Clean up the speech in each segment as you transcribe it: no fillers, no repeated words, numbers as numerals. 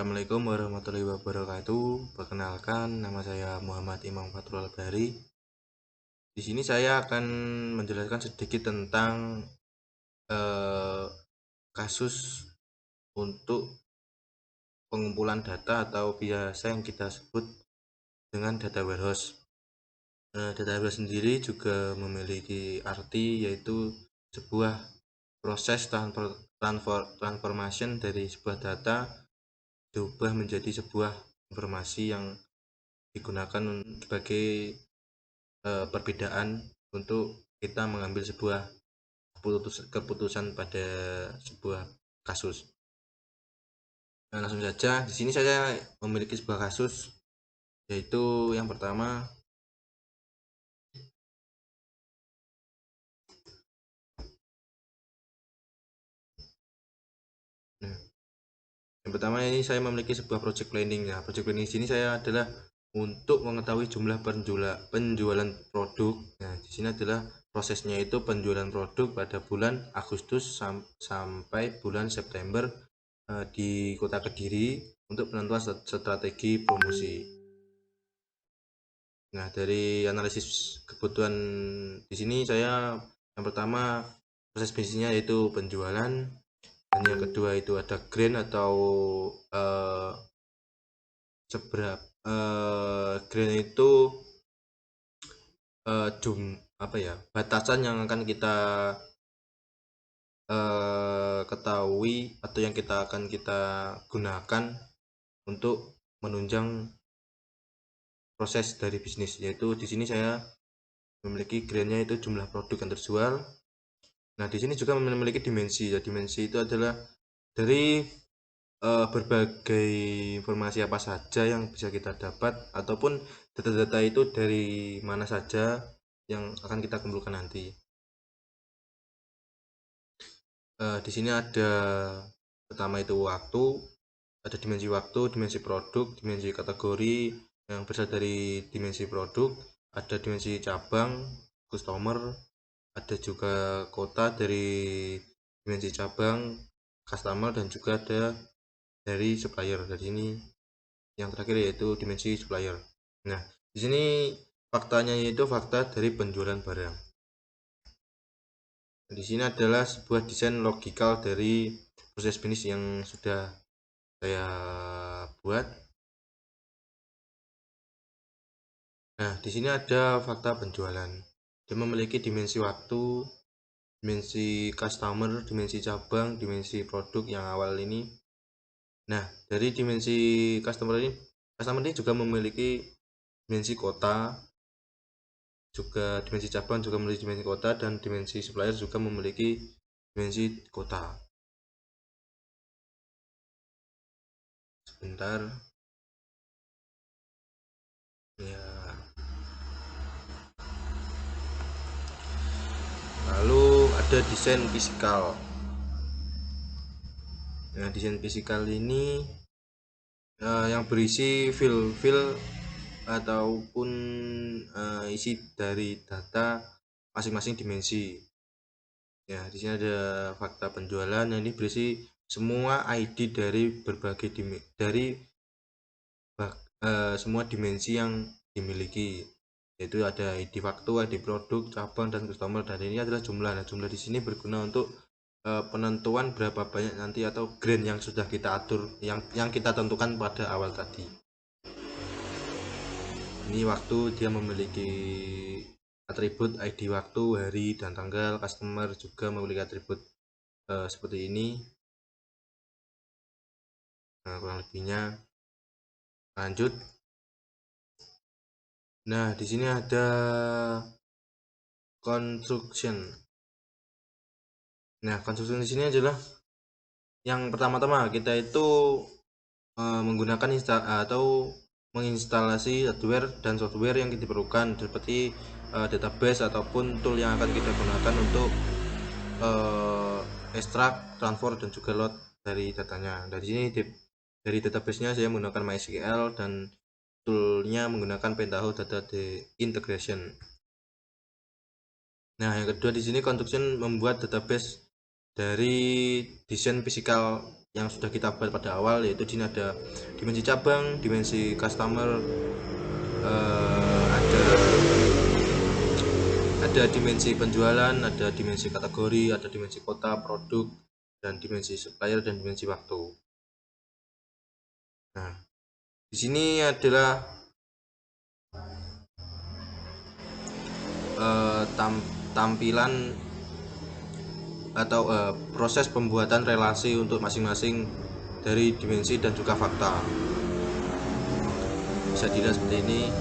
Assalamualaikum warahmatullahi wabarakatuh. Perkenalkan, nama saya Muhammad Imam Fathul Al-Bari. Di sini saya akan menjelaskan sedikit tentang kasus untuk pengumpulan data atau biasa yang kita sebut dengan data warehouse. Data warehouse sendiri juga memiliki arti, yaitu sebuah proses transformation dari sebuah data diubah menjadi sebuah informasi yang digunakan sebagai perbedaan untuk kita mengambil sebuah keputusan pada sebuah kasus. Nah, langsung saja, di sini saya memiliki sebuah kasus, yaitu yang pertama. Nah, yang pertama ini saya memiliki sebuah project planning. Ya, project planning di sini saya adalah untuk mengetahui jumlah penjualan produk. Nah, di sini adalah prosesnya itu penjualan produk pada bulan Agustus sampai bulan September di Kota Kediri untuk penentuan strategi promosi. Nah, dari analisis kebutuhan di sini saya yang pertama proses bisnisnya yaitu penjualan, dan yang kedua itu ada grain atau grain itu batasan yang akan kita ketahui atau yang akan kita gunakan untuk menunjang proses dari bisnis, yaitu di sini saya memiliki grainnya itu jumlah produk yang terjual. Nah, di sini juga memiliki dimensi. Ya, dimensi itu adalah dari berbagai informasi apa saja yang bisa kita dapat, ataupun data-data itu dari mana saja yang akan kita kumpulkan nanti. Di sini ada pertama itu waktu, ada dimensi waktu, dimensi produk, dimensi kategori yang berasal dari dimensi produk, ada dimensi cabang, customer, ada juga kota dari dimensi cabang, customer, dan juga ada dari supplier. Dari ini yang terakhir yaitu dimensi supplier. Nah, di sini faktanya yaitu fakta dari penjualan barang. Di sini adalah sebuah desain logikal dari proses bisnis yang sudah saya buat. Nah, di sini ada fakta penjualan. Dia memiliki dimensi waktu, dimensi customer, dimensi cabang, dimensi produk yang awal ini. Nah, dari dimensi customer ini juga memiliki dimensi kota, juga dimensi cabang juga memiliki dimensi kota, dan dimensi supplier juga memiliki dimensi kota. Sebentar ya. Lalu ada desain fisikal. Nah, desain fisikal ini yang berisi file ataupun isi dari data masing-masing dimensi. Ya, di sini ada fakta penjualan yang ini berisi semua ID dari berbagai semua dimensi yang dimiliki, yaitu ada ID waktu, ID produk, cabang, dan customer. Dan ini adalah jumlah. Nah, jumlah di sini berguna untuk penentuan berapa banyak nanti atau grain yang sudah kita atur, yang kita tentukan pada awal tadi. Ini waktu, dia memiliki atribut ID waktu, hari, dan tanggal. Customer juga memiliki atribut seperti ini. Nah, kurang lebihnya. Lanjut. Nah, di sini ada construction. Nah, construction di sini adalah yang pertama-tama kita itu menggunakan atau menginstalasi hardware dan software yang diperlukan, seperti database ataupun tool yang akan kita gunakan untuk extract, transfer, dan juga load dari datanya. Dari sini dari database-nya saya menggunakan MySQL dan toolnya menggunakan Pentaho Data Integration. Nah, yang kedua di sini construction membuat database dari desain fisikal yang sudah kita buat pada awal, yaitu di sini ada dimensi cabang, dimensi customer, ada dimensi penjualan, ada dimensi kategori, ada dimensi kota, produk, dan dimensi supplier dan dimensi waktu. Nah, di sini adalah tampilan atau proses pembuatan relasi untuk masing-masing dari dimensi dan juga fakta. Bisa dilihat seperti ini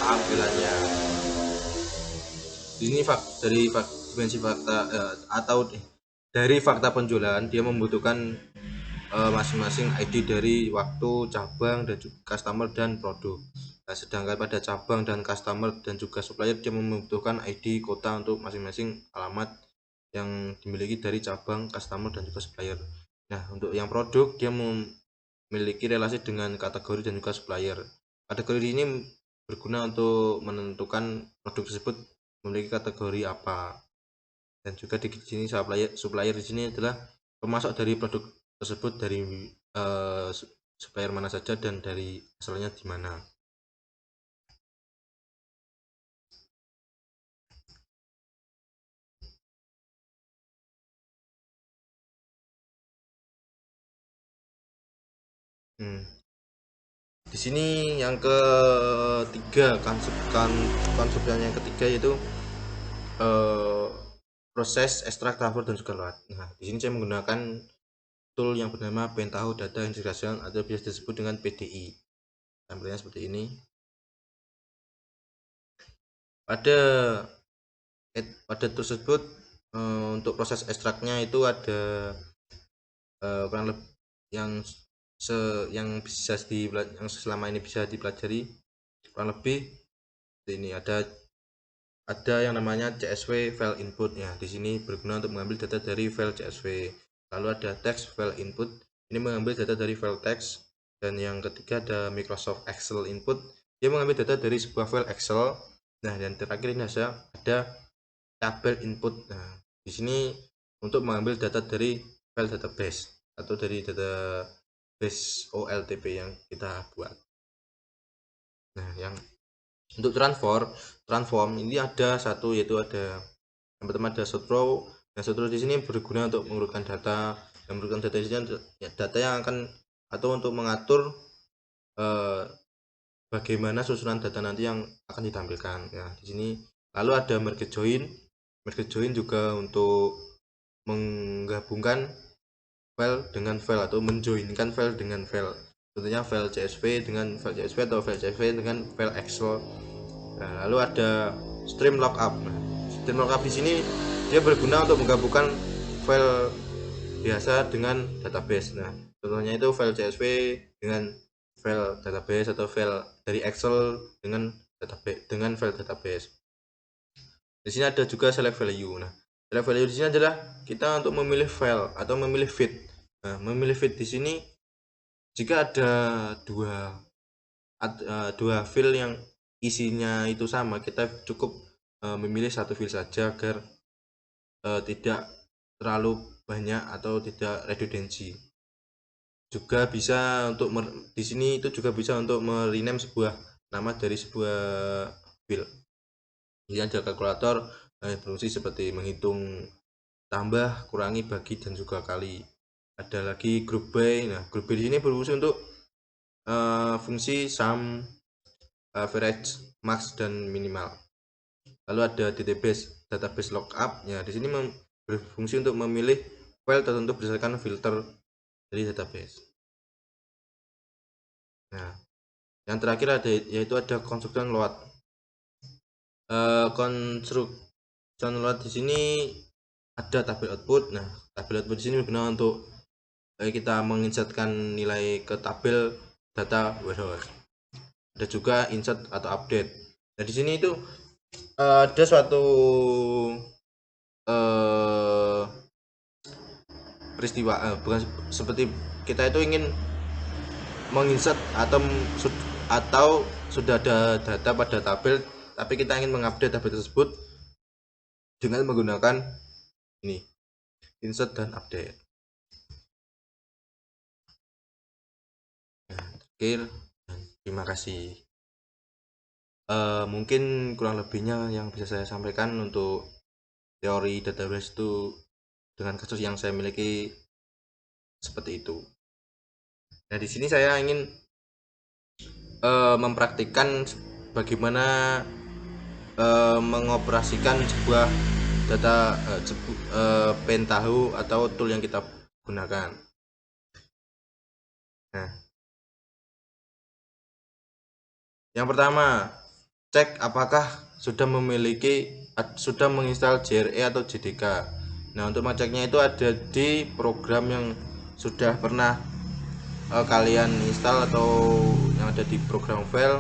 tampilannya. Di sini dari dimensi fakta atau dari fakta penjualan, dia membutuhkan masing-masing ID dari waktu, cabang, dan juga customer dan produk. Nah, sedangkan pada cabang dan customer dan juga supplier, dia membutuhkan ID kota untuk masing-masing alamat yang dimiliki dari cabang, customer, dan juga supplier. Nah, untuk yang produk, dia memiliki relasi dengan kategori dan juga supplier. Kategori ini berguna untuk menentukan produk tersebut memiliki kategori apa, dan juga di sini supplier di sini adalah pemasok dari produk tersebut, dari supplier mana saja dan dari asalnya di mana. Di sini yang ketiga, konsep yang ketiga yaitu proses ekstrak, transfer, dan juga load. Nah, di sini saya menggunakan tool yang bernama Pentaho Data Integration atau biasa disebut dengan PDI. Tampilannya seperti ini. Pada tool tersebut untuk proses ekstraknya itu ada kurang lebih yang bisa yang selama ini bisa dipelajari kurang lebih ini ada yang namanya CSV file input ya. Di sini berguna untuk mengambil data dari file CSV. Lalu ada text file input, ini mengambil data dari file text. Dan yang ketiga ada Microsoft Excel input, dia mengambil data dari sebuah file Excel. Nah, dan terakhir ini ada tabel input. Nah, di sini untuk mengambil data dari file database atau dari database OLTP yang kita buat. Nah, yang untuk transform ini ada satu, yaitu ada yang pertama ada sort row. Nah, sort row di sini berguna untuk mengurutkan data. Yang mengurutkan data di sini data yang akan atau untuk mengatur bagaimana susunan data nanti yang akan ditampilkan. Ya, di sini lalu ada merge join. Merge join juga untuk menggabungkan file dengan file atau menjoinkan file dengan file. Tentunya file CSV dengan file CSV atau file CSV dengan file Excel. Nah, lalu ada stream lookup. Nah, stream lookup di sini dia berguna untuk menggabungkan file biasa dengan database. Nah, contohnya itu file CSV dengan file database atau file dari Excel dengan database dengan file database. Di sini ada juga select value. Nah, select value di sini adalah kita untuk memilih file atau memilih feed. Nah, memilih feed di sini jika ada dua file yang isinya itu sama, kita cukup memilih satu file saja agar tidak terlalu banyak atau tidak redundansi. Juga bisa untuk di sini itu juga bisa untuk merename sebuah nama dari sebuah file. Ini ada kalkulator berfungsi seperti menghitung tambah, kurangi, bagi, dan juga kali. Ada lagi group by. Nah, group by di sini berfungsi untuk fungsi sum, average, max, dan minimal. Lalu ada database lookup. Ya, di sini berfungsi untuk memilih file tertentu berdasarkan filter dari database. Nah, yang terakhir yaitu ada construction load. Construction load di sini ada tabel output. Nah, tabel output di sini berguna untuk kita menginsertkan nilai ke tabel data warehouse. Ada juga insert atau update. Nah, di sini itu ada suatu peristiwa bukan seperti kita itu ingin menginsert atau sudah ada data pada tabel, tapi kita ingin mengupdate tabel tersebut dengan menggunakan ini insert dan update. Nah, terakhir, terima kasih. Mungkin kurang lebihnya yang bisa saya sampaikan untuk teori database itu dengan kasus yang saya miliki seperti itu. Nah, di sini saya ingin mempraktikkan bagaimana mengoperasikan sebuah data Pentaho atau tool yang kita gunakan. Nah, yang pertama, cek apakah sudah menginstal JRE atau JDK. Nah, untuk mengeceknya itu ada di program yang sudah pernah kalian install atau yang ada di program file.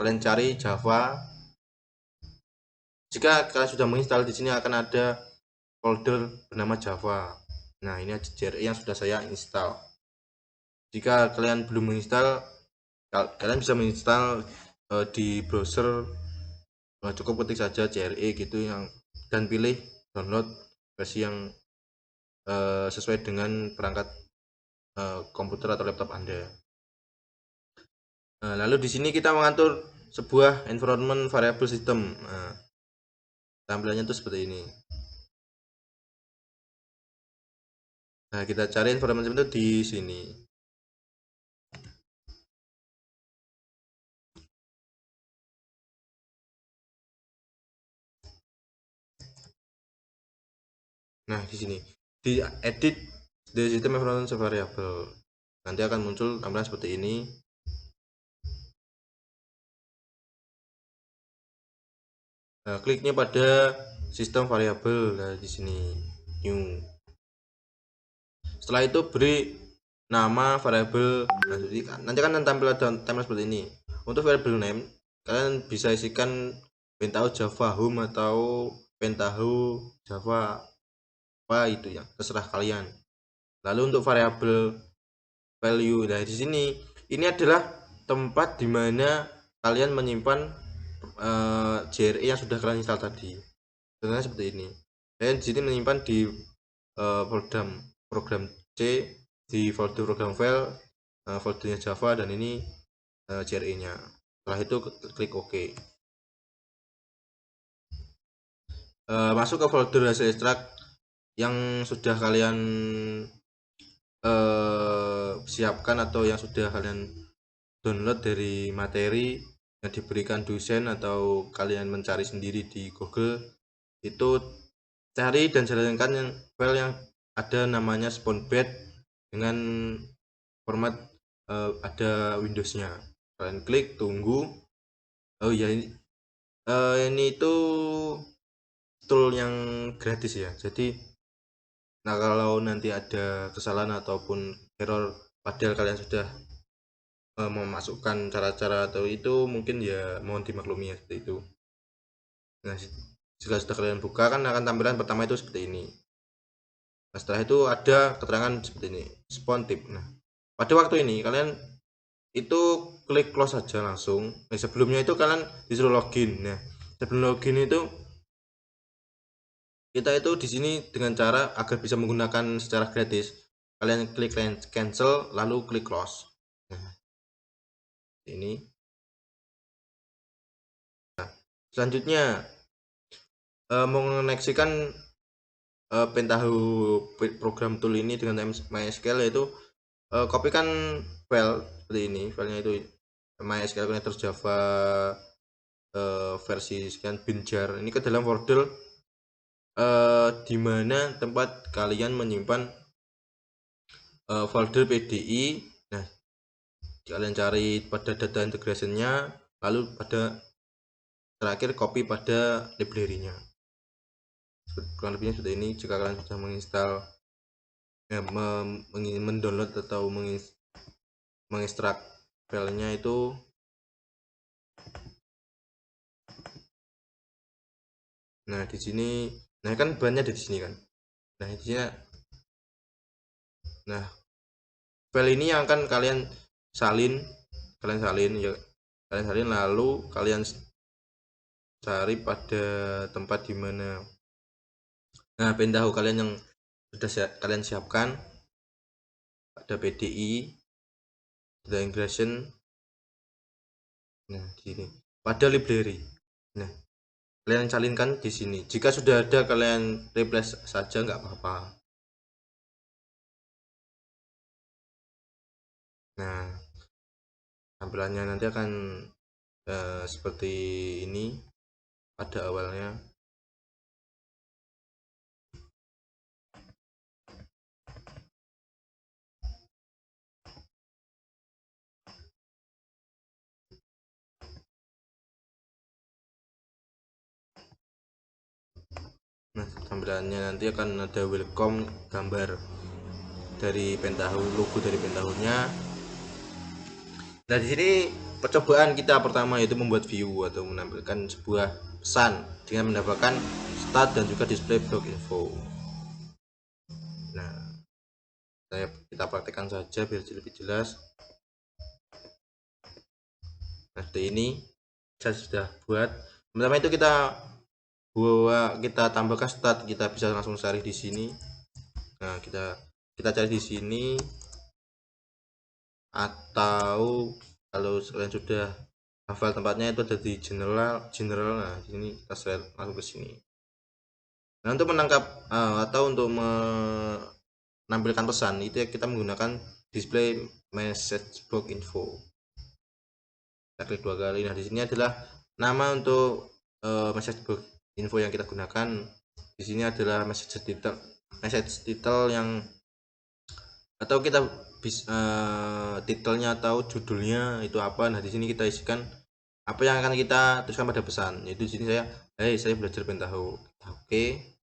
Kalian cari Java. Jika kalian sudah menginstal, di sini akan ada folder bernama Java. Nah, ini ada JRE yang sudah saya install. Jika kalian belum menginstal, kalian bisa menginstal di browser. Cukup ketik saja JRE gitu dan pilih download versi yang sesuai dengan perangkat komputer atau laptop Anda. Lalu di sini kita mengatur sebuah environment variable system. Tampilannya itu seperti ini. Nah, kita cari environment system itu di sini. Nah, di sini di edit the system environment variable. Nanti akan muncul tampilan seperti ini. Nah, kliknya pada sistem variabel. Nah, di sini new. Setelah itu beri nama variabel. Nanti kan tampilan seperti ini. Untuk variabel name, kalian bisa isikan Pentaho Java Home atau Pentaho Java apa itu ya, terserah kalian. Lalu untuk variabel value, nah di sini ini adalah tempat dimana kalian menyimpan JRE yang sudah kalian install tadi. Contohnya seperti ini. Kalian di sini menyimpan di program C, di folder program file, foldernya Java, dan ini JRE nya. Setelah itu klik OK. Masuk ke folder hasil ekstrak yang sudah kalian siapkan atau yang sudah kalian download dari materi yang diberikan dosen atau kalian mencari sendiri di Google. Itu cari dan jalankan yang file yang ada namanya Spawnbed dengan format ada Windowsnya. Kalian klik, tunggu. Oh ya, ini itu tool yang gratis ya. Jadi kalau nanti ada kesalahan ataupun error padahal kalian sudah memasukkan cara-cara atau itu, mungkin ya mohon dimaklumi ya seperti itu. Nah, jika sudah kalian buka kan akan tampilan pertama itu seperti ini. Nah, setelah itu ada keterangan seperti ini, spawn tip. Nah, pada waktu ini kalian itu klik close saja langsung. Nah, sebelumnya itu kalian disuruh login. Nah, sebelum login itu kita itu di sini dengan cara agar bisa menggunakan secara gratis, kalian klik cancel lalu klik close. Nah, ini. Nah, selanjutnya mengoneksikan Pentaho program tool ini dengan MySQL, yaitu kopikan file seperti ini, filenya itu MySQL connector Java versi sekian binjar ini ke dalam folder di mana tempat kalian menyimpan folder PDI. Nah, kalian cari pada data integrationnya, lalu pada terakhir copy pada library-nya. Kurang lebihnya seperti ini. Jika kalian sudah menginstal mendownload atau mengekstrak filenya itu, nah di sini, nah kan banyak di sini kan. Nah di sini, nah file ini yang akan kalian salin ya, kalian salin lalu kalian cari pada tempat dimana Nah, pentaho kalian yang sudah kalian siapkan, ada PDI, ada ingression. Nah, di sini pada library. Nah, kalian salinkan di sini. Jika sudah ada, kalian replace saja, nggak apa-apa. Nah, tampilannya nanti akan seperti ini pada awalnya. Nah, tampilannya nanti akan ada welcome, gambar dari pentaho, logo dari pentahonya. Nah, di sini percobaan kita pertama yaitu membuat view atau menampilkan sebuah pesan dengan mendapatkan start dan juga display block info. Nah, kita praktekkan saja biar lebih jelas. Nah, seperti ini saya sudah buat. Pertama itu kita tambahkan start, kita bisa langsung cari di sini. Nah, kita cari di sini, atau kalau kalian sudah hafal tempatnya itu ada di general. Nah, di sini kita share langsung ke sini. Nah, untuk menangkap atau untuk menampilkan pesan itu kita menggunakan display message box info. Kita klik 2 kali. Nah, di sini adalah nama untuk message box info yang kita gunakan. Di sini adalah message title yang, atau kita bisa titelnya atau judulnya itu apa. Nah, di sini kita isikan apa yang akan kita tuliskan pada pesan. Yaitu di sini saya belajar pentaho. Oke.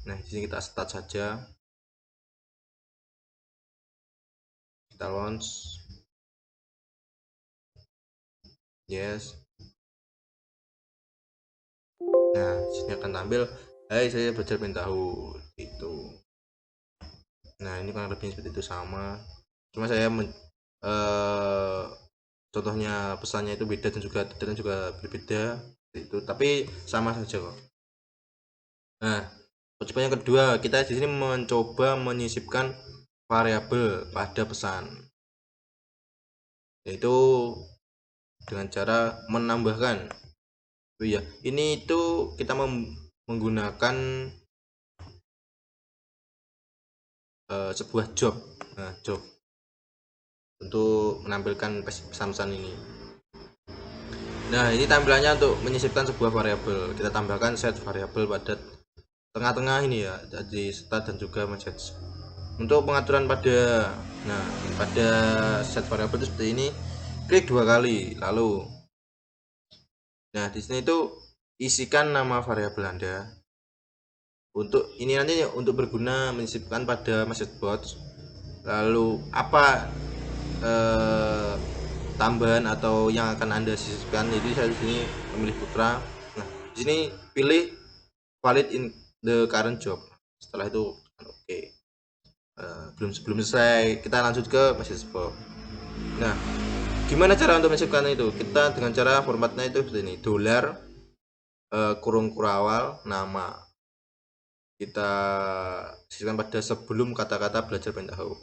Nah, di sini kita start saja. Kita launch. Yes. Nah, di sini akan tampil saya belajar pentaho itu. Nah, ini kurang lebih seperti itu, sama. Cuma saya contohnya pesannya itu beda dan juga detailnya juga berbeda itu, tapi sama saja kok. Nah, percobaan yang kedua, kita di sini mencoba menyisipkan variabel pada pesan, yaitu dengan cara menambahkan. Oh iya, ini itu kita menggunakan sebuah job. Nah, job untuk menampilkan pesan-pesan ini. Nah, ini tampilannya untuk menyisipkan sebuah variabel. Kita tambahkan set variabel pada tengah-tengah ini ya, jadi start dan juga message. Untuk pengaturan pada set variabel itu seperti ini. Klik 2 kali, lalu nah di sini itu isikan nama variabel Anda. Untuk ini nanti untuk berguna menyisipkan pada message box. Lalu apa tambahan atau yang akan Anda sisipkan, jadi saya di sini memilih putra. Nah, di sini pilih valid in the current job. Setelah itu oke. Belum selesai, kita lanjut ke message box. Nah, gimana cara untuk menyisipkan itu? Kita dengan cara formatnya itu seperti ini, $, kurung kurawal, nama. Kita sisipkan pada sebelum kata-kata belajar pentaho.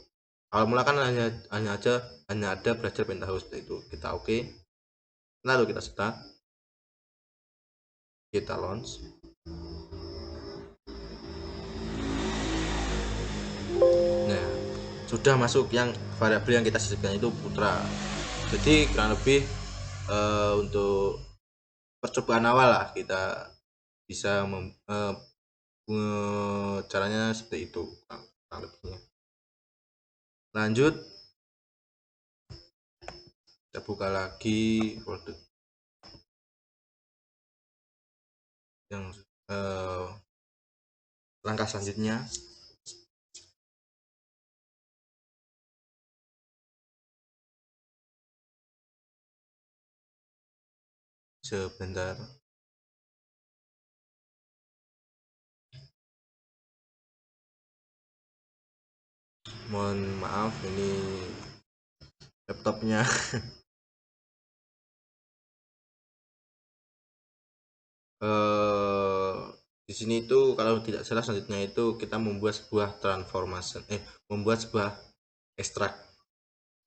Awal mula kan hanya ada belajar pentaho seperti itu. Kita oke. Lalu kita start. Kita launch. Nah, sudah masuk yang variabel yang kita sisipkan itu putra. Jadi kurang lebih untuk percobaan awal lah, kita bisa caranya seperti itu kurang lebihnya. Lanjut, kita buka lagi folder yang langkah selanjutnya. Sebentar. Mohon maaf, ini laptopnya Di sini itu kalau tidak salah selanjutnya itu kita membuat sebuah transformation, membuat sebuah ekstrak,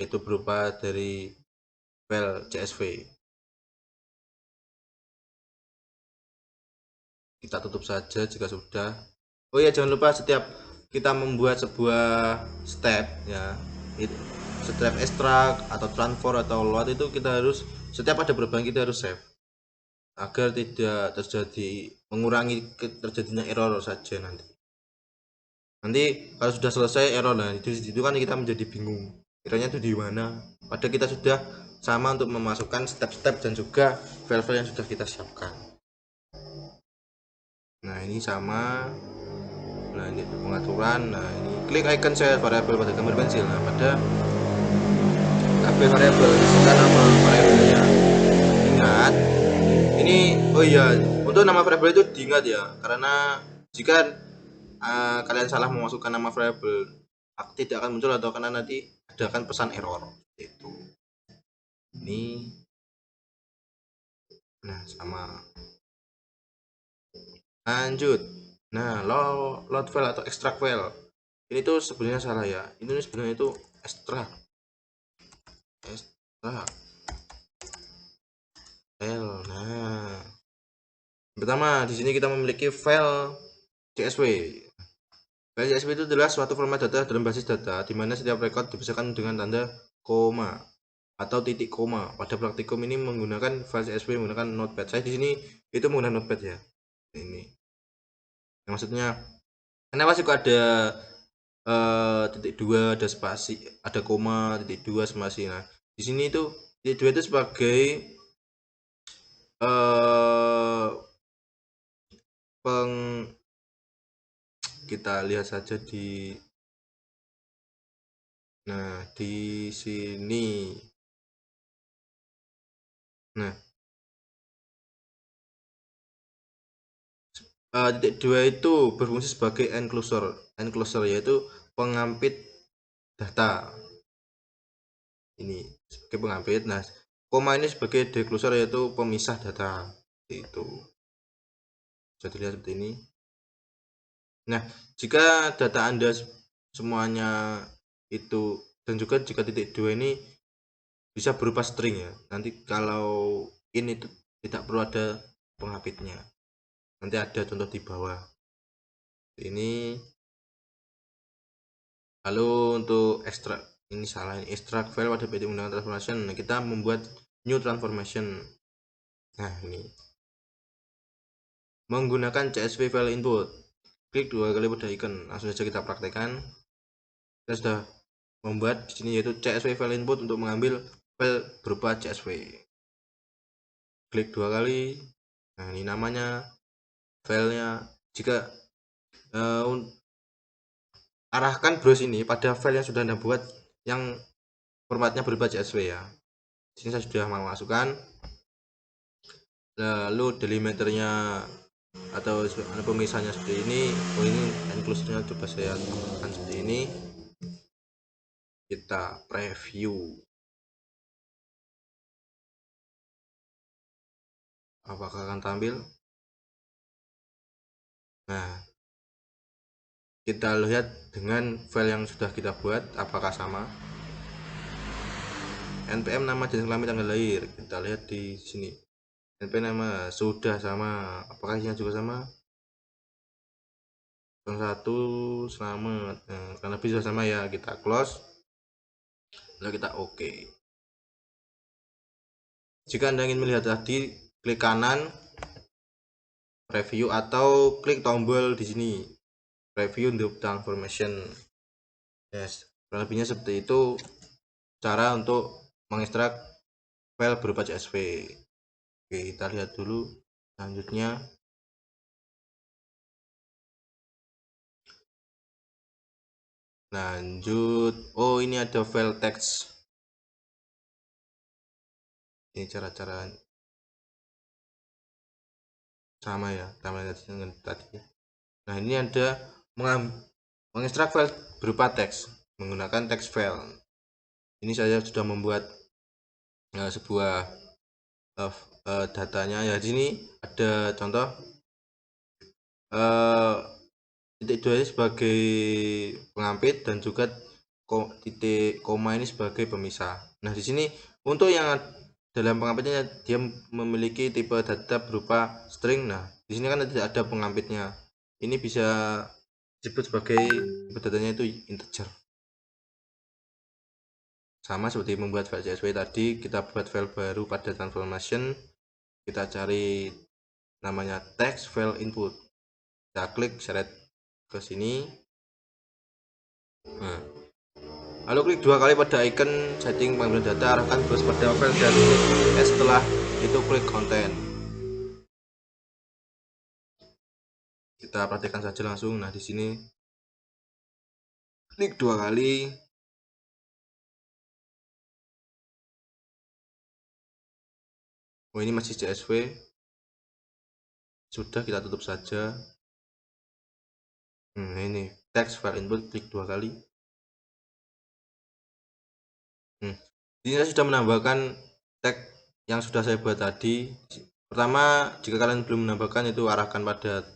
itu berupa dari file CSV. Kita tutup saja jika sudah. Oh ya, jangan lupa setiap kita membuat sebuah step ya, itu step ekstrak atau transfer atau load itu kita harus setiap ada perubahan kita harus save agar tidak terjadi, mengurangi terjadinya error saja nanti kalau sudah selesai error, nah itu kan kita menjadi bingung errornya itu di mana, padahal kita sudah sama untuk memasukkan step-step dan juga file-file yang sudah kita siapkan. Nah ini sama, nah ini pengaturan, nah ini klik icon set variabel pada gambar pensil. Nah pada tabel variabel disebutkan nama variabelnya, ingat ini, oh iya, untuk nama variabel itu diingat ya, karena jika kalian salah memasukkan nama variabel tidak akan muncul atau karena nanti ada kan pesan error itu. Ini nah sama, lanjut. Nah load file atau extract file ini tuh sebenarnya salah ya, ini sebenarnya itu extract file. Nah pertama di sini kita memiliki file CSV. File CSV itu adalah suatu format data dalam basis data di mana setiap record dipisahkan dengan tanda koma atau titik koma. Pada praktikum ini menggunakan file CSV menggunakan notepad. Saya di sini itu menggunakan notepad ya. Ini maksudnya kenapa sih kok ada titik dua, ada spasi, ada koma, titik dua, spasi. Nah di sini itu titik dua itu sebagai kita lihat saja di, nah di sini. Nah titik dua itu berfungsi sebagai enclosure yaitu pengampit data, ini sebagai pengampit. Nah koma ini sebagai declosure yaitu pemisah data, itu bisa dilihat seperti ini. Nah jika data Anda semuanya itu, dan juga jika titik dua ini bisa berupa string ya, nanti kalau ini tidak perlu ada pengampitnya, nanti ada contoh di bawah ini. Lalu untuk ekstrak, ini salah, ini extract file pada PD menggunakan transformation. Nah, kita membuat new transformation. Nah ini menggunakan CSV file input, klik 2 kali pada icon, langsung saja kita praktekkan. Kita sudah membuat di sini yaitu CSV file input untuk mengambil file berupa CSV, klik 2 kali. Nah ini namanya filenya. Jika arahkan browse ini pada file yang sudah Anda buat yang formatnya berupa CSV ya. Sini saya sudah memasukkan, lalu delimiternya atau pemisahnya seperti ini. Oh ini enclosure-nya coba saya tambahkan seperti ini. Kita preview apakah akan tampil. Nah kita lihat dengan file yang sudah kita buat apakah sama. npm nama, jenis kelamin, tanggal lahir, kita lihat di sini. npm nama sudah sama, apakah isinya juga sama. Yang satu selamat, nah, karena lebih sudah sama ya, kita close lalu kita oke. Jika Anda ingin melihat tadi, klik kanan review atau klik tombol di sini review untuk transformation. Yes, kurang lebihnya seperti itu cara untuk mengekstrak file berupa CSV. Oke, kita lihat dulu selanjutnya. Lanjut, oh ini ada file teks. Ini cara-cara sama ya, sama dengan tadi. Nah ini ada mengekstrak file berupa teks menggunakan text file. Ini saya sudah membuat sebuah datanya ya. Di sini ada contoh titik 2 ini sebagai pengampit dan juga titik koma ini sebagai pemisah. Nah, di sini untuk yang dalam pengampitnya dia memiliki tipe data berupa string. Nah, di sini kan tidak ada pengampitnya. Ini bisa disebut sebagai tipe datanya itu integer. Sama seperti membuat file CSV tadi, kita buat file baru pada transformation. Kita cari namanya text file input. Kita klik seret ke sini. Nah, lalu klik 2 kali pada icon setting pengambilan data, arahkan terus pada file dan setelah itu klik content. Kita praktekkan saja langsung. Nah, di sini klik 2 kali. Oh, ini masih CSV. Sudah, kita tutup saja. Ini text file input, klik 2 kali. Ini saya sudah menambahkan tag yang sudah saya buat tadi. Pertama, jika kalian belum menambahkan, itu arahkan pada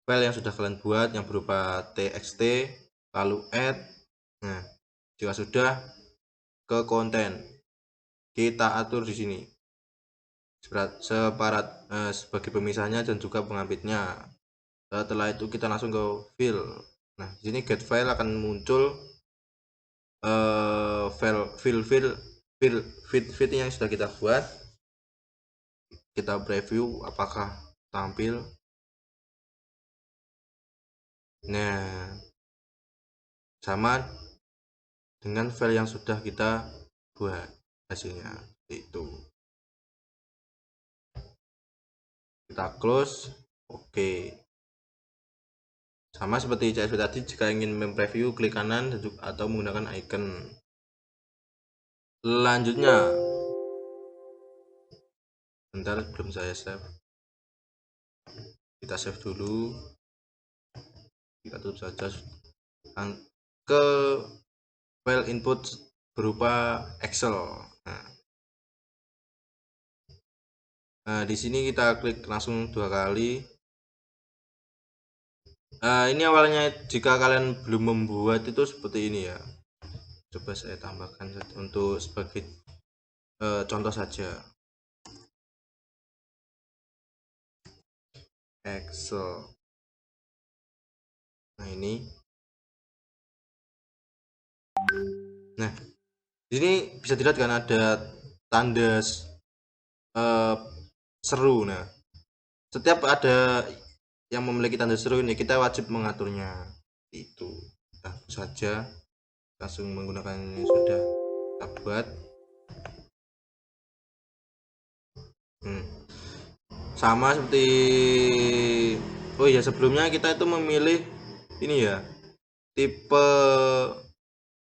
file yang sudah kalian buat yang berupa txt, lalu add. Nah, jika sudah, ke konten kita atur di sini sebagai pemisahnya dan juga pengampitnya. Setelah itu kita langsung ke fill. Nah, di sini get file akan muncul feed yang sudah kita buat. Kita preview apakah tampil. Nah, sama dengan file yang sudah kita buat hasilnya itu. Kita close. Oke. Sama seperti CSV tadi, jika ingin mempreview klik kanan atau menggunakan icon. Selanjutnya, bentar, belum saya save. Kita save dulu. Kita tutup saja. Ke file input berupa Excel. Nah, di sini kita klik langsung 2 kali. Ini awalnya jika kalian belum membuat itu seperti ini ya. Coba saya tambahkan untuk sebagai contoh saja. Excel. Nah, ini. Nah, di sini bisa dilihat kan ada tanda seru. Nah, setiap ada yang memiliki tanda seru ini kita wajib mengaturnya. Itu. Nah, saja langsung menggunakan yang sudah kita buat. Sama seperti sebelumnya kita itu memilih ini ya, tipe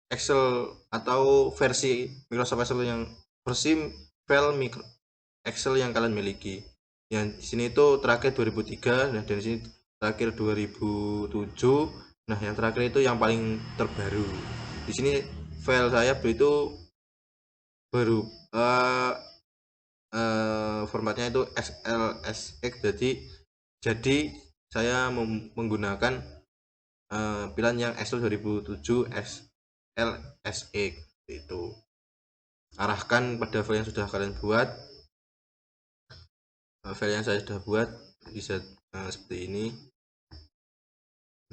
Excel atau versi Microsoft Excel yang versi file Excel yang kalian miliki. Yang di sini itu terakhir 2003, nah dari sini terakhir 2007. Nah, yang terakhir itu yang paling terbaru. Di sini file saya itu baru formatnya itu XLSX, jadi saya menggunakan pilihan yang Excel 2007 XLSX. Itu arahkan pada file yang sudah kalian buat. File yang saya sudah buat bisa seperti ini.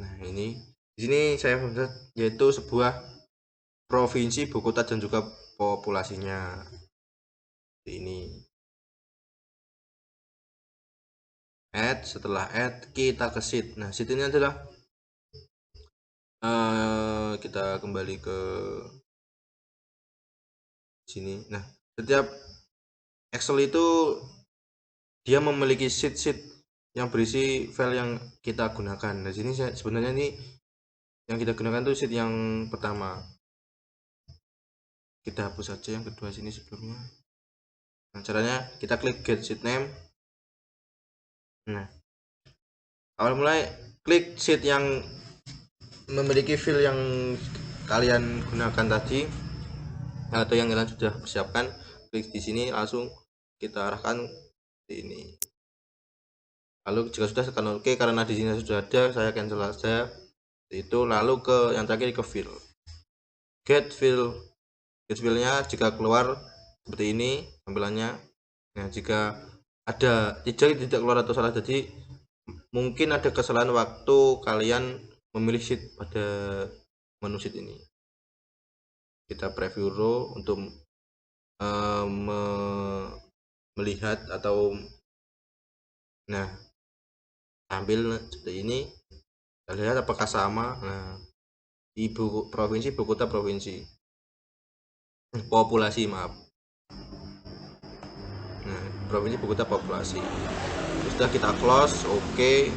Nah, ini di sini saya buat yaitu sebuah provinsi, ibu kota dan juga populasinya. Seperti ini. Add, setelah add kita ke sheet. Nah, sheet ini adalah kita kembali ke sini. Nah, setiap Excel itu dia memiliki sheet yang berisi file yang kita gunakan. Nah, sini sebenarnya ini yang kita gunakan itu sheet yang pertama. Kita hapus saja yang kedua sini sebelumnya. Nah, caranya kita klik get sheet name. Nah, awal mulai klik sheet yang memiliki file yang kalian gunakan tadi atau yang kalian sudah persiapkan. Klik di sini, langsung kita arahkan di ini. Lalu jika sudah tekan OK, karena di sini sudah ada, saya cancel saja itu. Lalu ke yang terakhir, ke fill, get fillnya jika keluar seperti ini tampilannya. Nah, jika ada tidak keluar atau salah, jadi mungkin ada kesalahan waktu kalian memilih sheet pada menu sheet ini. Kita preview row untuk melihat atau nah ambil seperti ini, kita lihat apakah sama. Nah, ibu provinsi, ibu kota provinsi, populasi, maaf. Nah, provinsi, ibu kota, populasi. Sudah kita close, oke.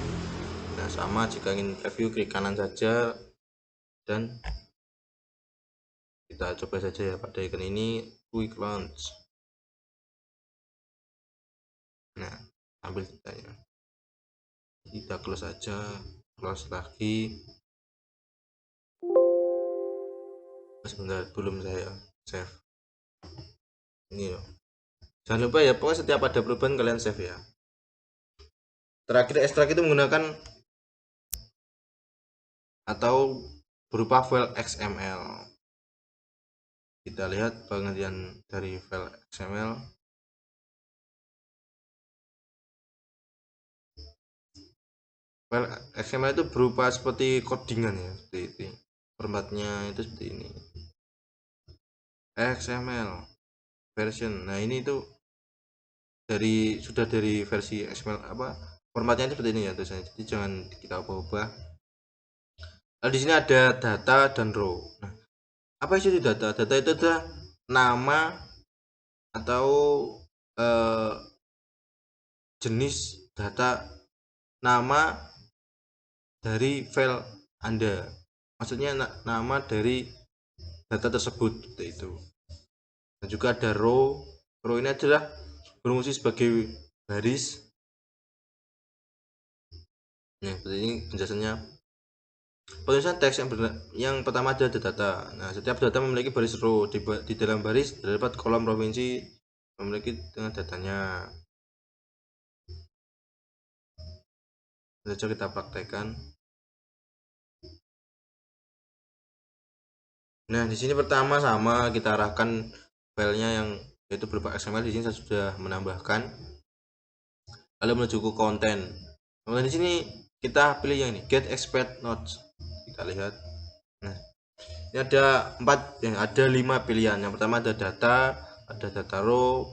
Nah, sama jika ingin review klik kanan saja dan kita coba saja ya pada icon ini, quick launch. Nah, ambil datanya, kita close saja, close lagi. Sebentar, belum saya save ini loh. Jangan lupa ya, pokoknya setiap ada perubahan kalian save ya. Terakhir ekstrak itu menggunakan atau berupa file XML. Kita lihat pengertian dari file XML. File XML itu berupa seperti codingan ya, seperti itu. Formatnya itu seperti ini. XML version. Nah, ini itu sudah dari versi XML apa? Formatnya itu seperti ini ya tulisannya. Jadi jangan kita ubah-ubah. Lalu di sini ada data dan row. Nah, apa isi data? Data itu adalah nama atau jenis data, nama dari file Anda, maksudnya nama dari data tersebut itu. Dan juga ada row ini adalah berfungsi sebagai baris. Nah, seperti ini penjelasannya. Penulisan teks yang pertama ada data. Nah, setiap data memiliki baris row. Di dalam baris terdapat kolom provinsi memiliki dengan datanya. Saja kita praktekkan. Nah, di sini pertama sama kita arahkan filenya yang yaitu berupa XML. Di sini saya sudah menambahkan. Lalu menuju ke konten. Kemudian di sini kita pilih yang ini, get expert notes. Kita lihat. Nah, ini ada 5 pilihan. Yang pertama ada data row,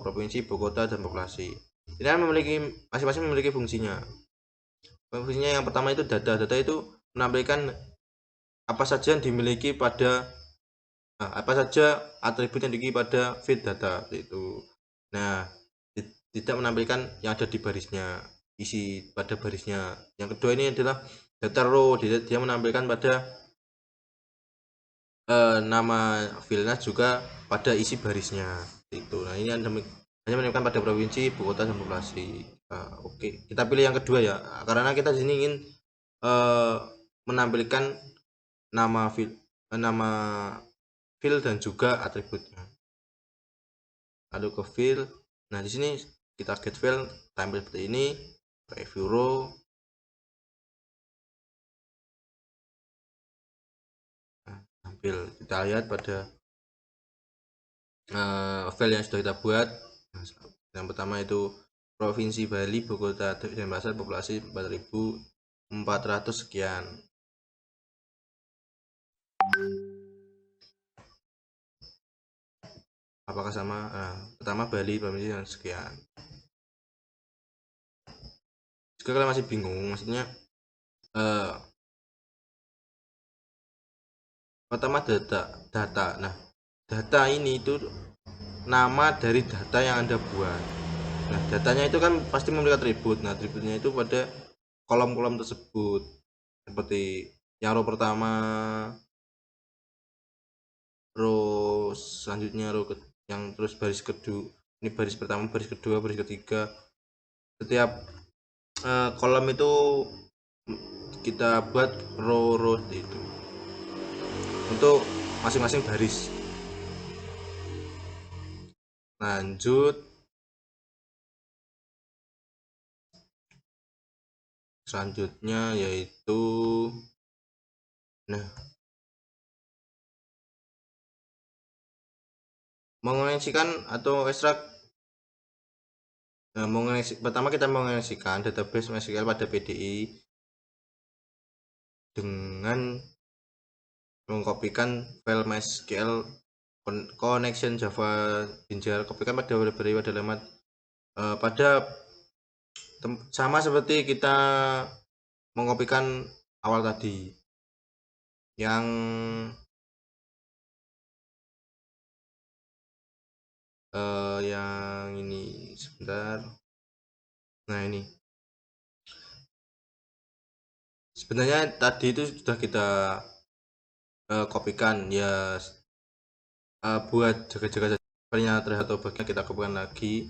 provinsi, ibu kota, dan populasi. Ini masing-masing memiliki fungsinya. Fungsinya yang pertama itu data itu menampilkan apa saja yang dimiliki pada apa saja atribut yang dimiliki pada feed data itu. Nah, tidak menampilkan yang ada di barisnya, isi pada barisnya. Yang kedua ini adalah data row, dia menampilkan pada nama filenya juga pada isi barisnya itu. Nah, ini hanya menampilkan pada provinsi, ibu kota, dan populasi. Oke, kita pilih yang kedua ya, karena kita di sini ingin menampilkan nama file dan juga atributnya. Lalu ke file. Nah, di sini kita get file, tampil seperti ini, preview row. Nah, tampil, kita lihat pada file yang sudah kita buat. Nah, yang pertama itu provinsi Bali, ibu kota Denpasar, populasi 4.400 sekian. Apakah sama? Nah, pertama Bali, provinsi yang sekian. Jika kalian masih bingung, maksudnya pertama data. Nah, data ini itu nama dari data yang Anda buat. Nah, datanya itu kan pasti memiliki atribut. Nah, atributnya itu pada kolom-kolom tersebut. Seperti yang row pertama, row selanjutnya, yang terus baris kedua. Ini baris pertama, baris kedua, baris ketiga. Setiap kolom itu kita buat row itu untuk masing-masing baris. Lanjut, selanjutnya yaitu mengoneksikan atau ekstrak. Pertama kita mengoneksikan database MySQL pada PDI dengan mengkopikan file MySQL connection Java Jinja, kopikan pada library pada alamat sama seperti kita mengkopikan awal tadi yang ini sebentar. Nah, ini sebenarnya tadi itu sudah kita kopikan ya, buat jaga-jaga filenya terlihat atau bagian kita kopikan lagi.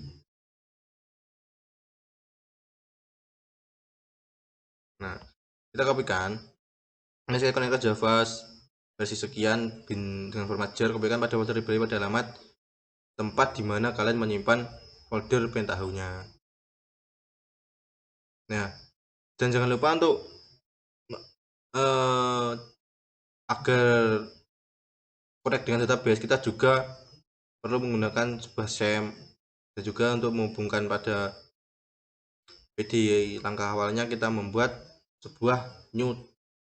Nah, kita kopikan MySQL connector Java versi sekian dengan format jar, kopikan pada folder library pada alamat tempat di mana kalian menyimpan folder pentahunnya. Nah, dan jangan lupa untuk agar connect dengan database, kita juga perlu menggunakan sebuah SAM, dan juga untuk menghubungkan pada PDI langkah awalnya kita membuat sebuah new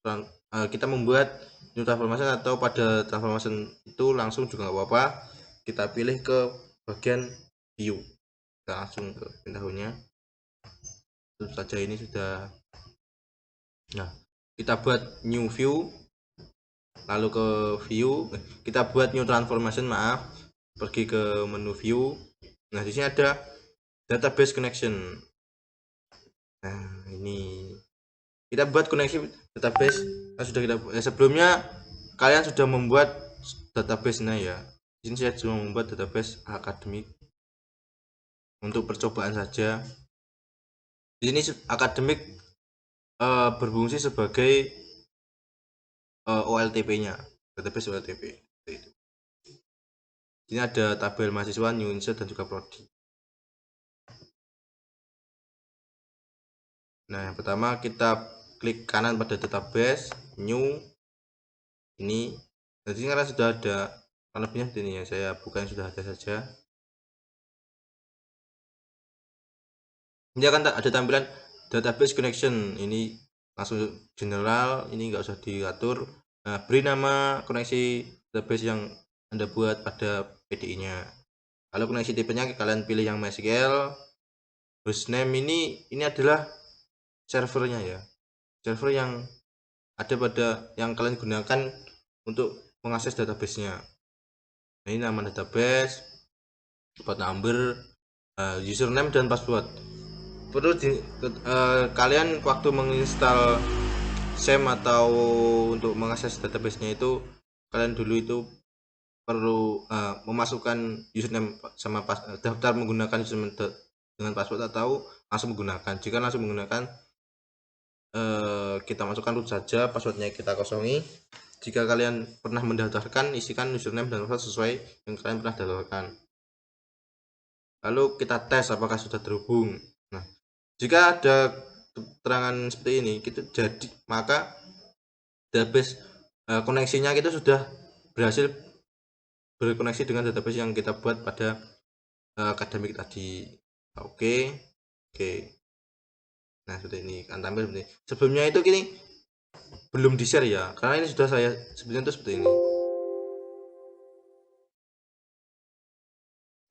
transformation, atau pada transformation itu langsung juga nggak apa-apa, kita pilih ke bagian view, kita langsung ke pentahunnya. Tentu saja ini sudah. Nah, kita buat new view, lalu ke view, kita buat new transformation, pergi ke menu view. Nah, di sini ada database connection. Nah, ini kita buat koneksi database yang sudah kita sebelumnya kalian sudah membuat database-nya ya. Di sini saya cuma membuat database akademik untuk percobaan saja. Di sini akademik berfungsi sebagai OLTP-nya, database OLTP. Itu. Ini ada tabel mahasiswa, new insert, dan juga prodi. Nah, yang pertama kita klik kanan pada database, new, ini. Jadi karena sudah ada, lebihnya ini ya, saya buka yang sudah ada saja. Ini akan ada tampilan database connection, ini langsung general, ini nggak usah diatur. Nah, beri nama koneksi database yang Anda buat pada PDI-nya. Kalau koneksi tipenya kalian pilih yang MySQL. Hostname ini adalah servernya ya, server yang ada pada yang kalian gunakan untuk mengakses database-nya. Nah, ini nama database, port number, username, dan password. Perlu kalian waktu menginstal SAM atau untuk mengakses database-nya itu, kalian dulu itu perlu memasukkan username sama daftar menggunakan username dengan password, atau langsung menggunakan. Jika langsung menggunakan, kita masukkan root saja, passwordnya kita kosongi. Jika kalian pernah mendaftarkan, isikan username dan password sesuai yang kalian pernah daftarkan. Lalu kita tes apakah sudah terhubung. Nah, jika ada keterangan seperti ini, maka database koneksinya kita sudah berhasil berkoneksi dengan database yang kita buat pada akademik tadi. Oke. Nah, seperti ini kan tampil seperti ini. Sebelumnya itu gini, belum di share ya, karena ini sudah saya sebenarnya itu seperti ini.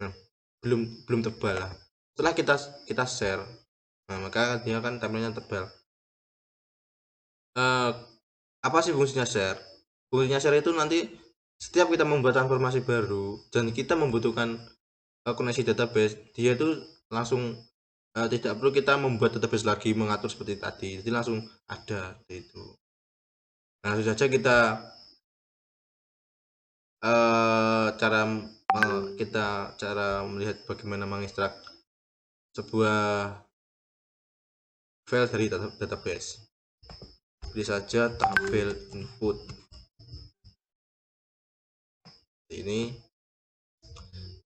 Nah, belum tebal lah. Setelah kita share, nah maka dia kan tampilnya tebal. Apa sih fungsinya share? Fungsinya share itu nanti setiap kita membuat transformasi baru dan kita membutuhkan koneksi database, dia itu langsung tidak perlu kita membuat database lagi, mengatur seperti tadi, jadi langsung ada itu. Nah, langsung saja kita cara melihat bagaimana mengekstrak sebuah file dari database. Pilih saja tabel input ini,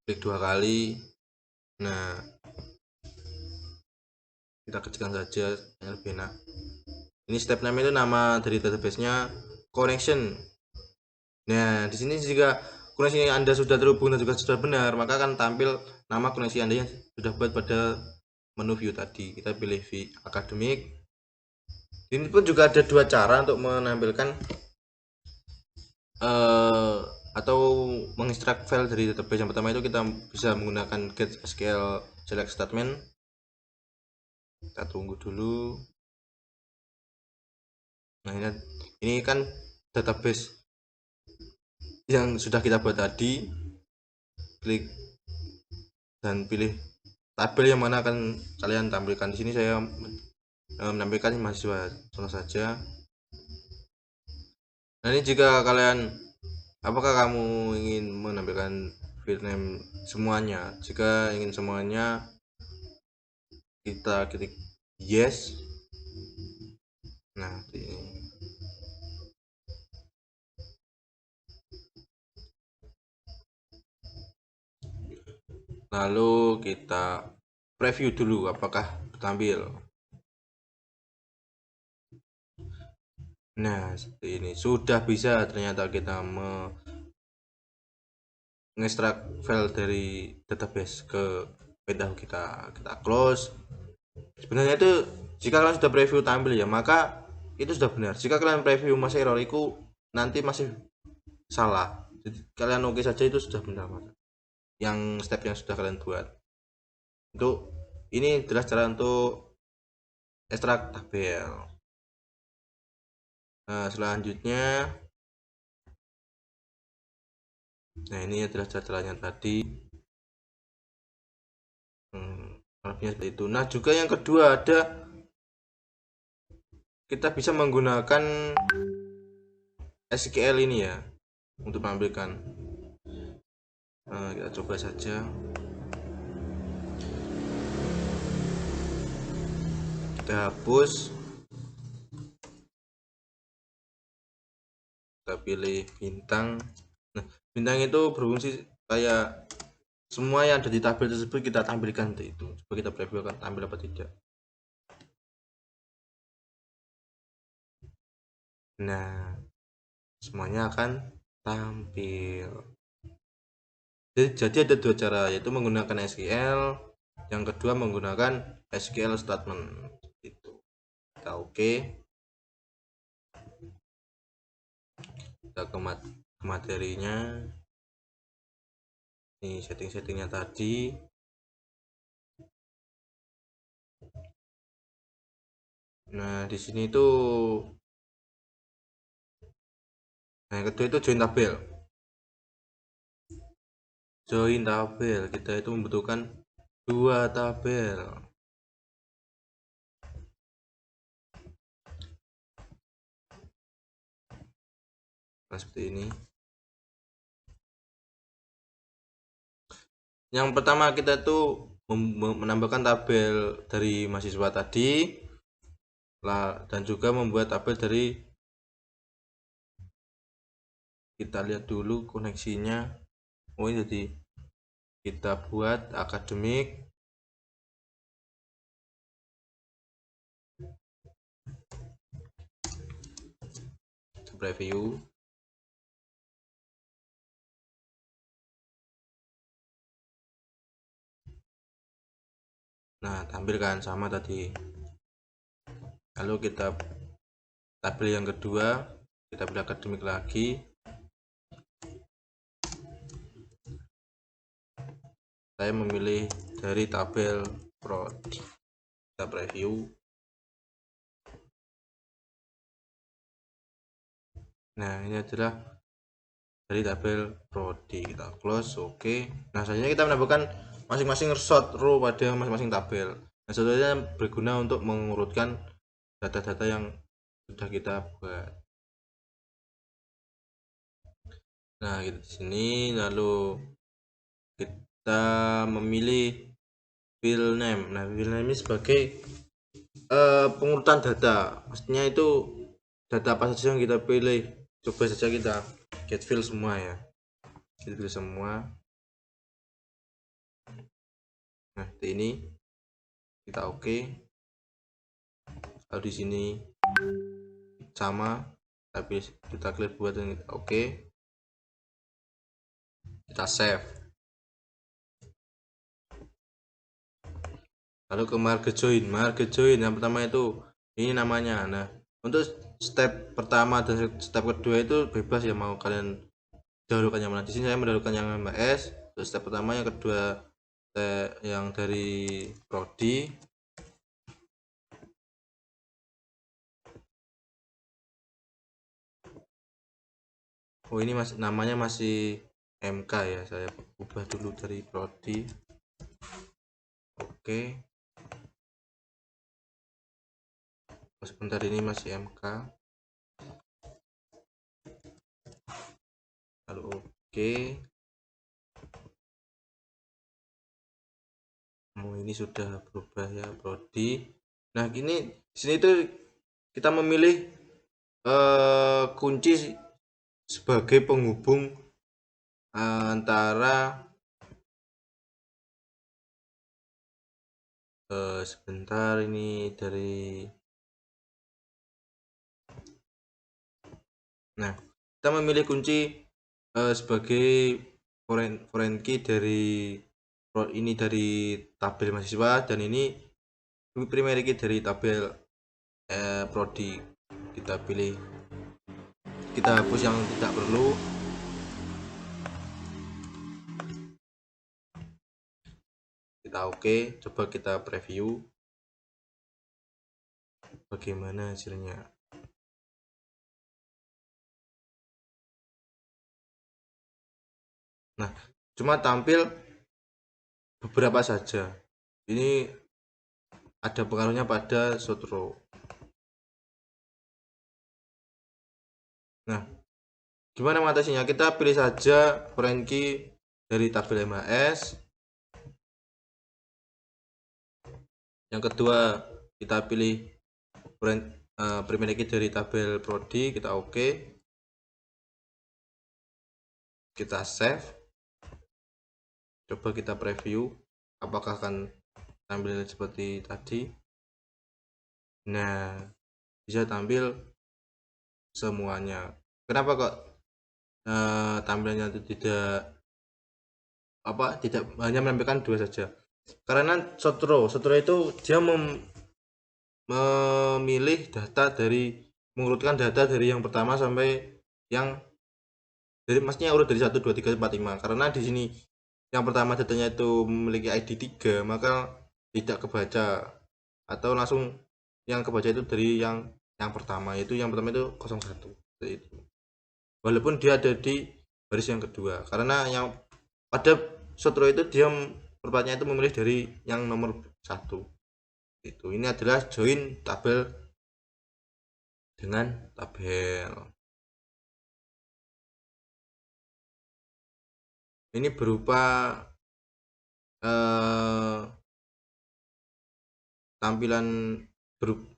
klik 2 kali. Nah, kita kerjakan saja yang lebih enak. Ini step name itu nama dari database-nya connection. Nah, di sini jika koneksi Anda sudah terhubung dan juga sudah benar, maka akan tampil nama koneksi Anda yang sudah buat pada menu view tadi. Kita pilih view academic. Ini pun juga ada dua cara untuk menampilkan atau mengekstrak file dari database. Yang pertama itu kita bisa menggunakan get SQL select statement. Kita tunggu dulu. Nah, ini kan database yang sudah kita buat tadi. Klik dan pilih tabel yang mana akan kalian tampilkan. Di sini saya menampilkan mahasiswa contoh saja. Nah, ini jika kalian, apakah kamu ingin menampilkan field name semuanya? Jika ingin semuanya, kita klik yes. Nah, ini lalu kita preview dulu apakah tampil. Nah, seperti ini sudah bisa ternyata kita mengekstrak file dari database ke petahu kita close. Sebenarnya itu jika kalian sudah preview tampil ya, maka itu sudah benar. Jika kalian preview masih error, itu nanti masih salah. Jadi kalian oke saja itu sudah benar, Mas. Yang step yang sudah kalian buat. Untuk ini adalah cara untuk ekstrak tabel. Nah, selanjutnya, nah ini adalah caranya tadi. Seperti itu. Nah, juga yang kedua ada kita bisa menggunakan SQL ini ya untuk menampilkan. Nah, kita coba saja. Kita hapus. Kita pilih bintang. Nah, bintang itu berfungsi kayak semua yang ada di tabel tersebut kita tampilkan untuk itu. Coba kita preview akan tampil apa tidak. Nah, semuanya akan tampil. Jadi ada dua cara, yaitu menggunakan SQL, yang kedua menggunakan SQL statement. Itu kita oke. Kita ke materinya. Ini setting-settingnya tadi. Nah, di sini itu, nah yang kedua itu join tabel. Join tabel, kita itu membutuhkan dua tabel. Nah, seperti ini. Yang pertama kita tuh menambahkan tabel dari mahasiswa tadi dan juga membuat tabel dari, kita lihat dulu koneksinya. Oh, ini jadi kita buat akademik. Preview. Nah, tampilkan sama tadi. Lalu kita tabel yang kedua, kita pilih akademik lagi. Saya memilih dari tabel prodi. Kita preview. Nah, ini adalah dari tabel prodi. Kita close, oke. Nah, selanjutnya kita menambahkan masing-masing sort row pada masing-masing tabel. Nah, selanjutnya berguna untuk mengurutkan data-data yang sudah kita buat. Nah, di sini lalu kita memilih field name. Nah, field name ini sebagai pengurutan data. Maksudnya itu data apa saja yang kita pilih. Coba saja kita get field semua ya. Kita pilih semua. Nah, ini kita oke. Lalu di sini sama, tapi kita klik buat ini oke. Kita save. Lalu ke market join yang pertama itu ini namanya. Nah, untuk step pertama dan step kedua itu bebas ya, mau kalian dahulukan yang mana. Di sini saya mendahulukan yang MS. Untuk step pertama, yang kedua yang dari prodi. Oh, ini masih namanya masih MK ya, saya ubah dulu dari prodi. Oke. Sebentar, ini masih MK. Lalu oke. Oh, ini sudah berubah ya, prodi. Nah, gini sini tuh kita memilih kunci sebagai penghubung antara sebentar, ini dari. Nah, kita memilih kunci sebagai foreign key dari ini dari tabel mahasiswa, dan ini primary key dari tabel prodi. Kita pilih, kita hapus yang tidak perlu. Kita oke, coba kita preview bagaimana hasilnya. Nah, cuma tampil beberapa saja. Ini ada pengaruhnya pada Sotro. Nah, gimana mengatasinya? Kita pilih saja foreign key dari tabel MHS. Yang kedua, kita pilih primary key dari tabel prodi. Kita oke. Kita save. Coba kita preview apakah akan tampil seperti tadi. Nah, bisa tampil semuanya. Kenapa kok tampilannya itu tidak hanya menampilkan dua saja? Karena Sotro itu dia memilih data mengurutkan data dari yang pertama sampai yang maksudnya urut dari 1 2 3 4 5. Karena di sini yang pertama datanya itu memiliki ID 3, maka tidak kebaca, atau langsung yang kebaca itu dari yang pertama itu 01 seperti itu. Walaupun dia ada di baris yang kedua, karena yang pada Sotro itu dia perpatnya itu memilih dari yang nomor 1 itu. Ini adalah join tabel dengan tabel. Ini berupa tampilan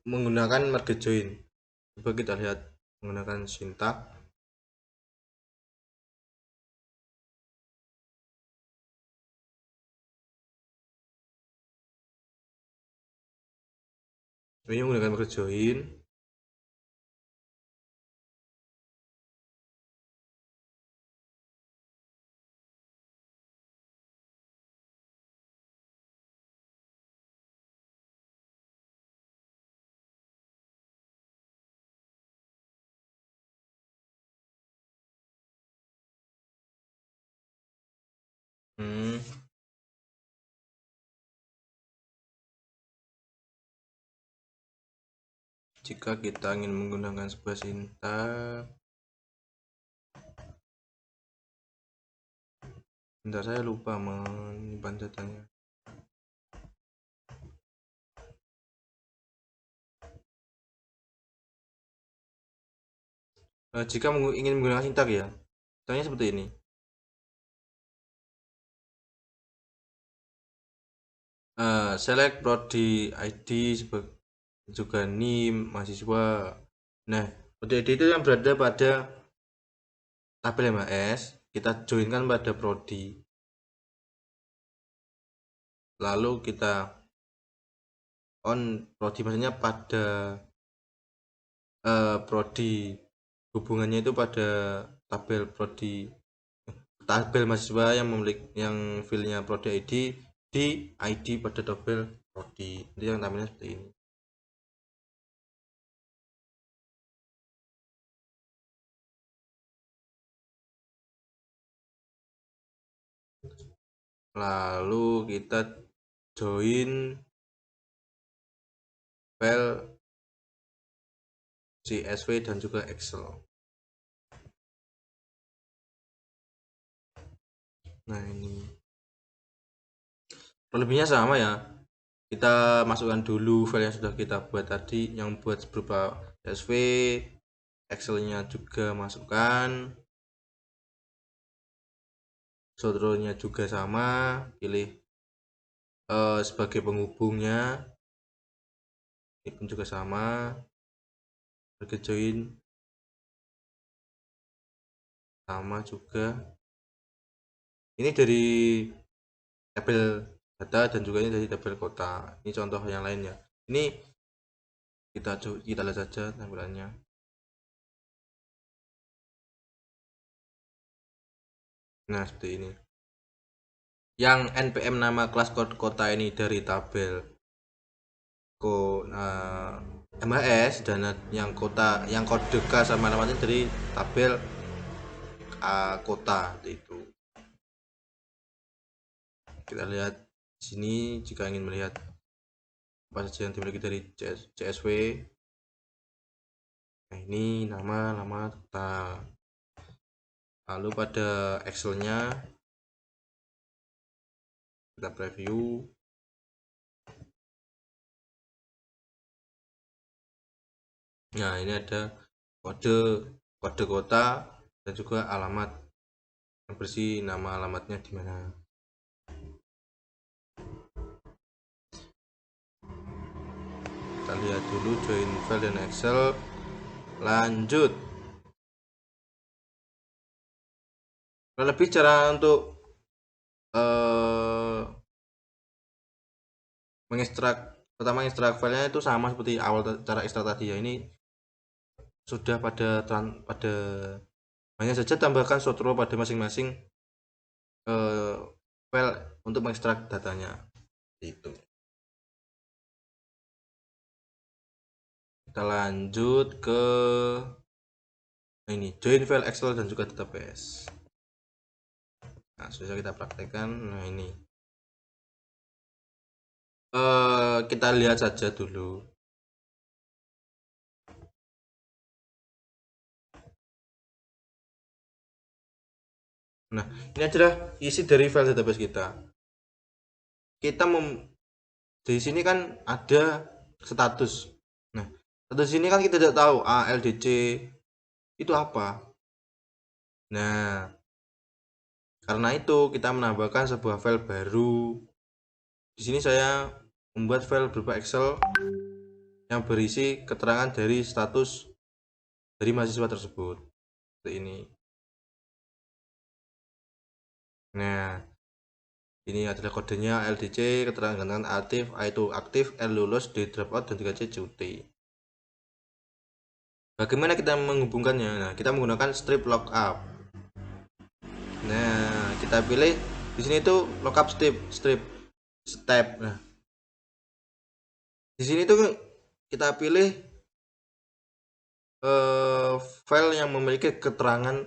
menggunakan market join. Coba kita lihat menggunakan sintak. Ini menggunakan market join. Jika kita ingin menggunakan sebuah sintak, bentar, saya lupa menyimpan datanya. Jika ingin menggunakan sintak ya, contohnya seperti ini. Select prodi ID juga NIM mahasiswa. Nah, prodi ID itu yang berada pada tabel MHS, kita joinkan pada prodi. Lalu kita on prodi, maksudnya pada prodi, hubungannya itu pada tabel prodi, tabel mahasiswa yang memiliki yang filenya prodi ID di ID pada tabel prodi, itu yang namanya seperti ini. Lalu kita join file CSV dan juga Excel. Nah, ini lebihnya sama ya, kita masukkan dulu file yang sudah kita buat tadi, yang buat berupa CSV, Excelnya juga masukkan, controlnya juga sama, pilih sebagai penghubungnya, ini pun juga sama, sebagai join sama juga. Ini dari tabel data dan juga ini dari tabel kota. Ini contoh yang lainnya. Ini kita lihat saja tampilannya. Nah, seperti ini. Yang npm nama kelas kota ini dari tabel MHS, dan yang kota, yang kode K sama alamatnya dari tabel kota itu. Kita lihat sini jika ingin melihat apa saja yang dimiliki dari CSV. Nah, ini nama kota. Lalu pada Excelnya kita preview. Nah, ini ada kode kota dan juga alamat yang bersih, nama alamatnya di mana. Kita lihat dulu join file dan Excel. Lanjut. Lebih cara untuk mengekstrak, pertama ekstrak filenya itu sama seperti awal cara ekstrak tadi ya. Ini sudah pada hanya saja tambahkan shortcut pada masing-masing file untuk mengekstrak datanya itu. Kita lanjut ke ini, join file Excel dan juga database. Nah, sudah kita praktekkan. Nah, ini kita lihat saja dulu. Nah, ini adalah isi dari file database kita. Di sini kan ada status. Nah, status ini kan kita tidak tahu ALDC itu apa. Nah, karena itu kita menambahkan sebuah file baru. Di sini saya membuat file berupa Excel yang berisi keterangan dari status dari mahasiswa tersebut. Seperti ini. Nah, ini adalah kodenya LDC, keterangan gantangan aktif, A itu aktif, L lulus, D dropout, dan 3C cuti. Bagaimana kita menghubungkannya? Nah, kita menggunakan strip lookup. Nah, kita pilih di sini itu lookup strip step. Nah, di sini tuh kita pilih file yang memiliki keterangan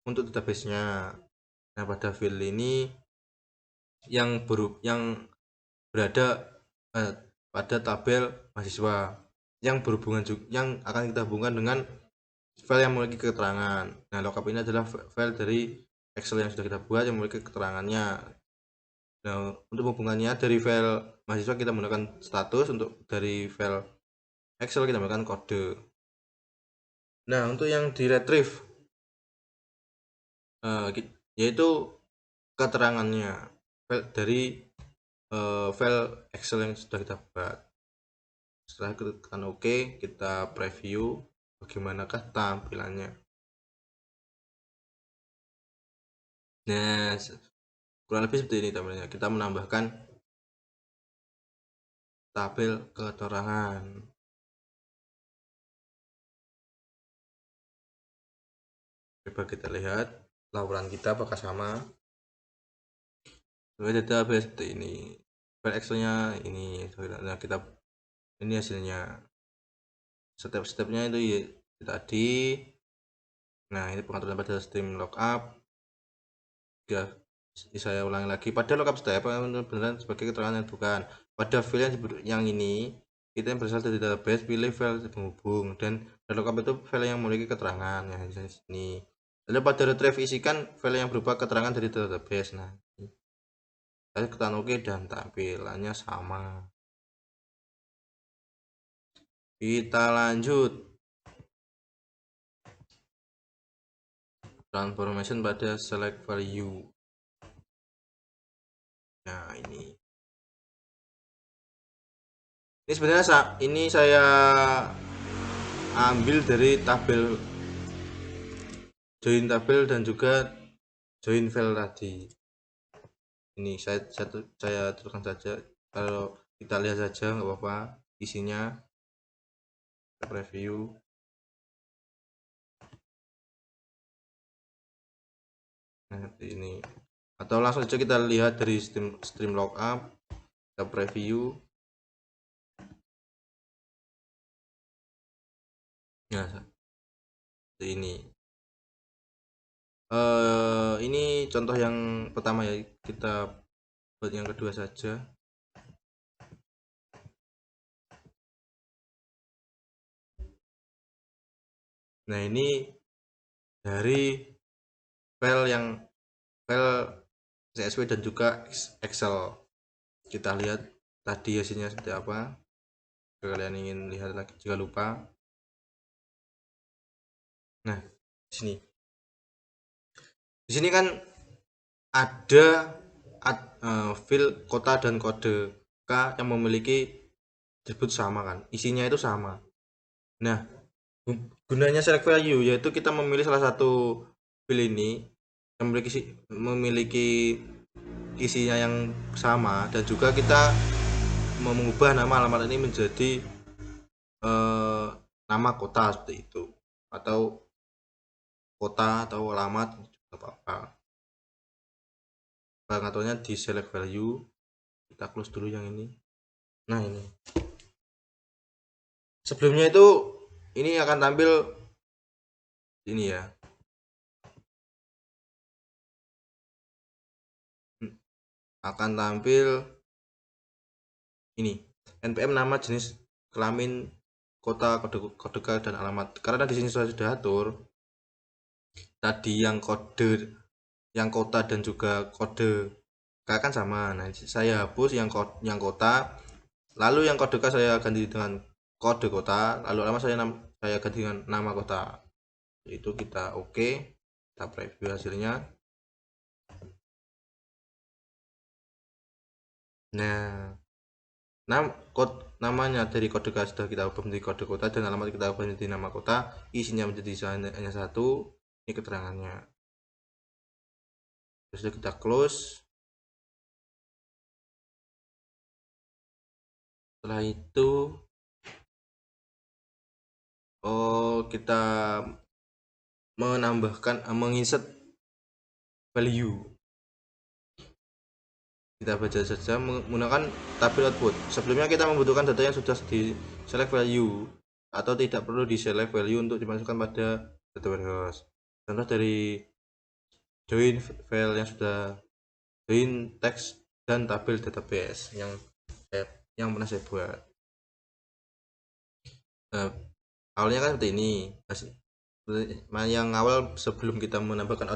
untuk database-nya. Nah, pada file ini yang berada pada tabel mahasiswa yang berhubungan juga, yang akan kita hubungkan dengan file yang memiliki keterangan. Nah, lookup ini adalah file dari Excel yang sudah kita buat yang memiliki keterangannya. Nah, untuk hubungannya dari file mahasiswa kita menggunakan status, untuk dari file Excel kita menggunakan kode. Nah, untuk yang di retrieve yaitu keterangannya dari file Excel yang sudah kita buat. Setelah kita tekan OK, kita preview bagaimanakah tampilannya. Nah, kurang lebih seperti ini tampilannya. Kita menambahkan tabel keterangan. Coba kita lihat laporan kita apakah sama. Database seperti ini, file Excel-nya ini. Nah, kita ini hasilnya, step-stepnya itu ya tadi. Nah, ini pengaturan pada stream lookup. Ya, saya ulangi lagi, pada lookup step benar sebagai keterangan yang bukan. Pada file yang ini kita yang berasal dari database, pilih file penghubung, dan lookup itu file yang memiliki keterangan yang di sini. Lalu pada retrieve isikan file yang berupa keterangan dari database. Nah, saya tekan OK dan tampilannya sama. Kita lanjut transformation pada select value. Nah, ini sebenarnya ini saya ambil dari tabel join tabel dan juga join file tadi. Ini saya tuliskan saja, kalau kita lihat saja nggak apa-apa isinya. Kita preview. Nah, seperti ini, atau langsung saja kita lihat dari stream lookup. Kita preview. Nah, seperti ini. Ini contoh yang pertama ya, kita buat yang kedua saja. Nah, ini dari file CSV dan juga Excel. Kita lihat tadi hasilnya seperti apa. Jika kalian ingin lihat lagi, jika lupa. Nah, di sini kan ada field kota dan kode K yang memiliki atribut sama kan, isinya itu sama. Nah, gunanya select value yaitu kita memilih salah satu field ini yang memiliki isinya yang sama, dan juga kita mengubah nama alamat ini menjadi nama kota seperti itu, atau kota atau alamat apa-apa. Ngaturnya di select value. Kita close dulu yang ini. Nah, ini sebelumnya itu ini akan tampil ini ya, akan tampil ini npm nama, jenis kelamin, kota, kode dan alamat. Karena di sini sudah atur tadi yang kode, yang kota dan juga kode K kan sama. Nah, saya hapus yang kota, lalu yang kode K saya ganti dengan kode kota, lalu alamat saya ganti dengan nama kota. Itu kita oke, kita preview hasilnya. Nah, namanya dari kode K sudah kita ubah menjadi kode kota, dan alamat kita ubah menjadi nama kota, isinya menjadi hanya satu. Ini keterangannya. Sudah kita close. Setelah itu kita menambahkan menginsert value. Kita baca saja menggunakan tabel output. Sebelumnya kita membutuhkan data yang sudah di select value, atau tidak perlu di select value untuk dimasukkan pada data warehouse. Contoh dari join file yang sudah join teks dan tabel database yang pernah saya buat. Awalnya kan seperti ini. Yang awal sebelum kita menambahkan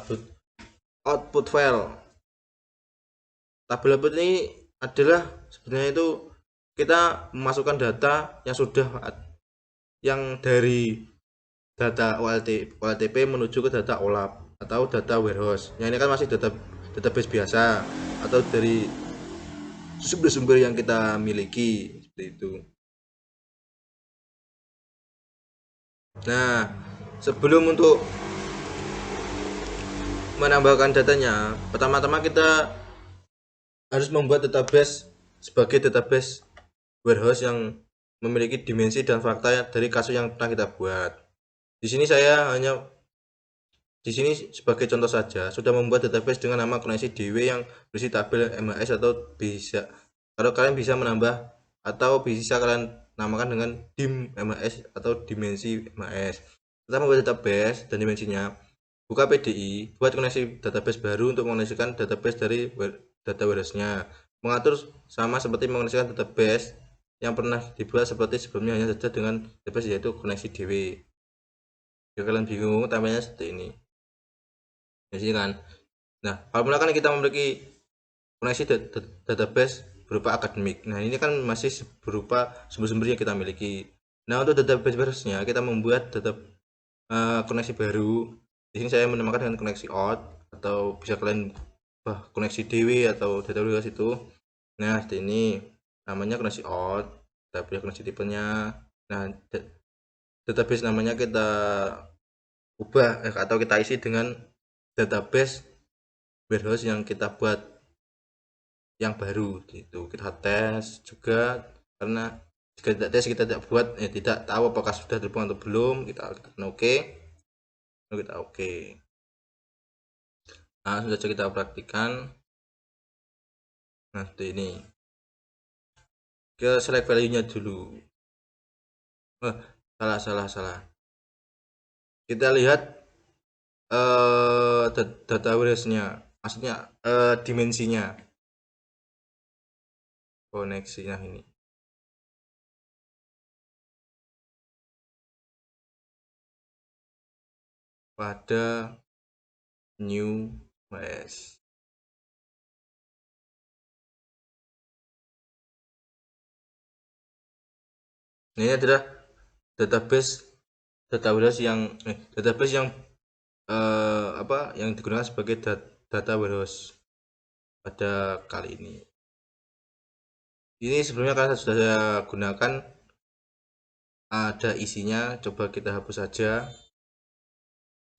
output file, tabel output ini adalah sebenarnya itu kita memasukkan data yang dari data OLTP menuju ke data OLAP atau data warehouse. Yang ini kan masih database biasa atau dari sumber-sumber yang kita miliki, seperti itu. Nah, sebelum untuk menambahkan datanya, pertama-tama kita harus membuat database sebagai database warehouse yang memiliki dimensi dan fakta dari kasus yang pernah kita buat. Di sini saya hanya di sini sebagai contoh saja sudah membuat database dengan nama koneksi DW yang berisi tabel MHS atau bisa kalau kalian bisa menambah atau bisa kalian namakan dengan dim MHS atau dimensi MHS. Kita membuat database dan dimensinya. Buka PDI, buat koneksi database baru untuk mengoneksikan database dari data warehouse-nya. Mengatur sama seperti mengoneksikan database yang pernah dibuat seperti sebelumnya, hanya saja dengan database yaitu koneksi DW. Jika kalian bingung, tambahnya seperti ini. Di sini kan. Nah, apabila kan kita memiliki koneksi database berupa akademik. Nah, ini kan masih berupa sumber-sumber yang kita miliki. Nah, untuk database barunya kita membuat koneksi baru. Di sini saya menamakan dengan koneksi out atau bisa kalian koneksi DW atau database itu. Nah, ini namanya koneksi out. Kita pilih koneksi tipenya. Nah, database namanya kita ubah atau kita isi dengan database warehouse yang kita buat yang baru gitu. Kita tes juga karena jika tidak tes kita tidak buat tidak tahu apakah sudah terhubung atau belum, kita tekan oke. Kita oke. Nah, sudah saja kita praktikan. Nah, seperti ini. Kita select value-nya dulu. Salah. Kita lihat data warehouse-nya, maksudnya dimensinya. Koneksinya ini. Pada new OS. Ini adalah database database yang yang digunakan sebagai data warehouse pada kali ini. Ini sebelumnya kan sudah saya gunakan, ada isinya, coba kita hapus saja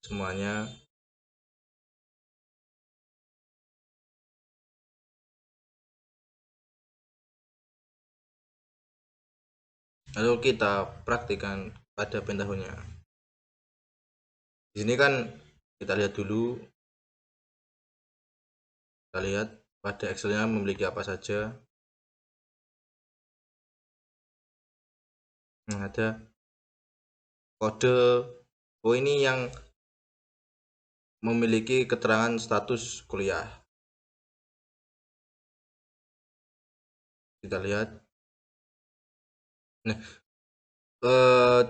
semuanya. Lalu kita praktikkan pada pentahunnya. Di sini kan kita lihat dulu, kita lihat pada Excelnya memiliki apa saja. Nah, ada kode ini yang memiliki keterangan status kuliah. Kita lihat. Nah,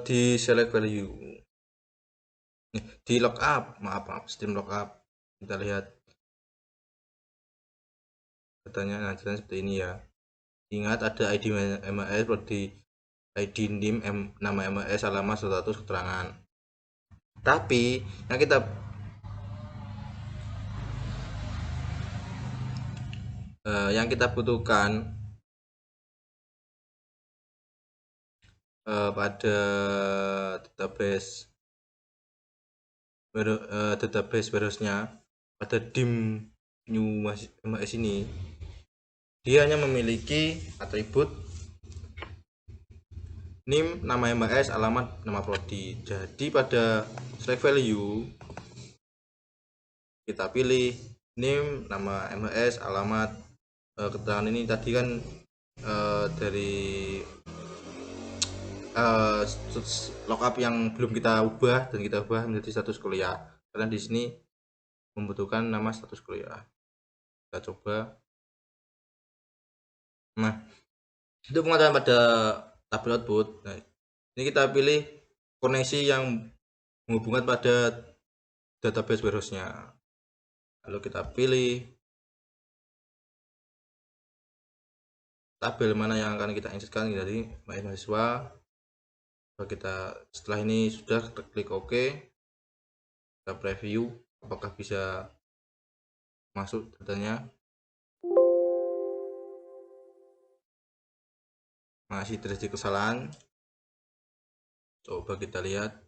di select value. Di lookup, maaf, stream lookup. Kita lihat datanya, nah datanya seperti ini ya. Ingat ada ID MAS seperti ID NIM, nama MAS, alamat, status, keterangan. Tapi yang kita butuhkan pada database warehouse-nya pada dim new MAS ini, dia hanya memiliki atribut NIM, nama MAS, alamat, nama prodi. Jadi pada select value kita pilih NIM, nama MAS, alamat, keterangan ini tadi kan dari lookup yang belum kita ubah dan kita ubah menjadi status kuliah. Karena di sini membutuhkan nama status kuliah. Kita coba. Nah, itu pengaturan pada tabel output. Nah, ini kita pilih koneksi yang menghubungkan pada database warehouse-nya. Lalu kita pilih tabel mana yang akan kita insertkan dari mahasiswa. Kita setelah ini sudah, kita klik OK. Kita preview apakah bisa masuk datanya. Masih terjadi kesalahan. Coba kita lihat.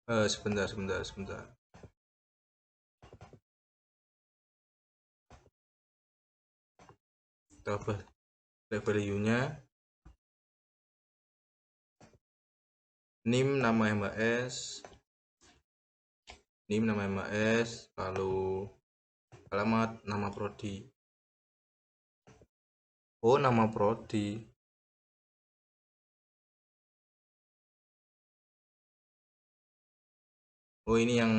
Sebentar. Kita ubah value-nya. NIM nama MHS, lalu alamat nama prodi. Oh, nama prodi. Oh, ini yang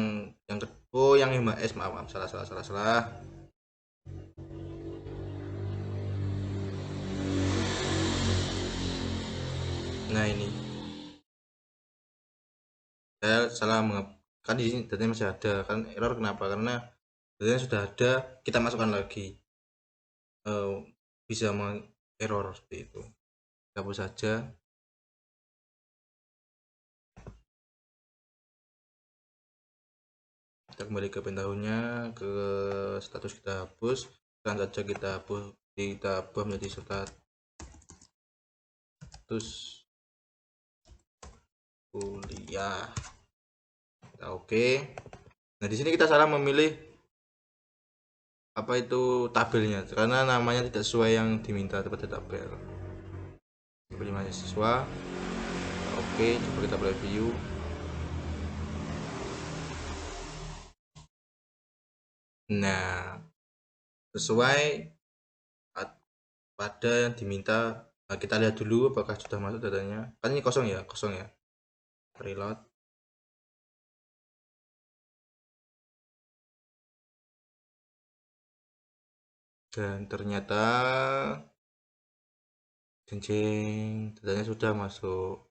oh, yang MHS, maaf, salah. Nah, ini saya salah kan di sini datanya masih ada, kan error kenapa? Karena datanya sudah ada, kita masukkan lagi, bisa error seperti itu. Hapus saja. Kita kembali ke tahunnya, ke status kita hapus, dan saja kita ubah menjadi status kuliah. Kita oke. Nah, di sini kita salah memilih apa itu tabelnya, karena namanya tidak sesuai yang diminta pada tabel. Pilih mahasiswa. Oke, coba kita preview. Nah, sesuai pada yang diminta. Nah, kita lihat dulu apakah sudah masuk datanya. Kan ini kosong ya. Reload. Dan ternyata datanya sudah masuk.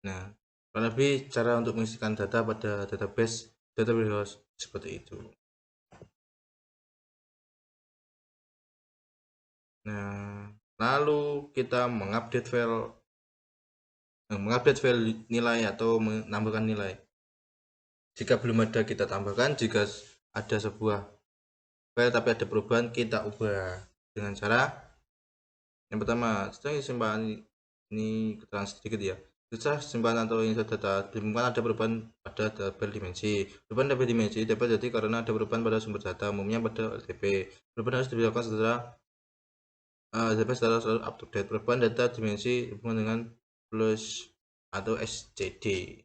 Nah, kurang lebih cara untuk mengisikan data pada database seperti itu. Nah, lalu kita mengupdate file nilai atau menambahkan nilai. Jika belum ada, kita tambahkan. Jika ada sebuah file tapi ada perubahan, kita ubah dengan cara yang pertama. Setelah simpan ini keterangan sedikit ya. Setelah simpanan atau insert data ditemukan ada perubahan pada tabel dimensi. Perubahan tabel dimensi dapat jadi karena ada perubahan pada sumber data, umumnya pada LTP. Perubahan harus dilakukan setelah selalu up to date. Perubahan data dimensi hubungan dengan plus atau SCD.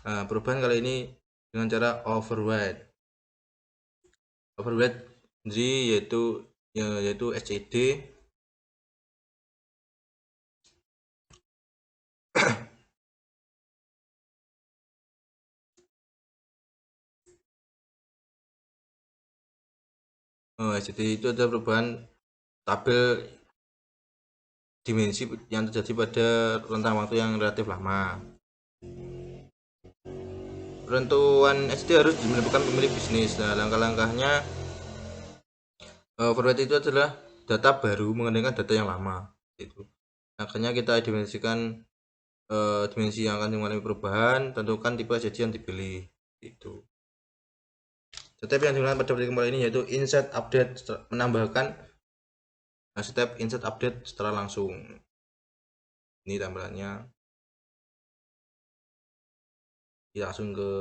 Perubahan kali ini dengan cara override yaitu SCD SCD itu ada perubahan tabel dimensi yang terjadi pada rentang waktu yang relatif lama. Penentuan SCD harus dilakukan pemilik bisnis. Nah, langkah-langkahnya override itu adalah data baru menggantikan data yang lama. Itu. Makanya kita dimensikan dimensi yang akan mengalami perubahan, tentukan tipe SCD yang dipilih. Itu. Step yang digunakan pada berita kembali ini yaitu insert update, menambahkan step insert update secara langsung. Ini tampilannya. Kita langsung ke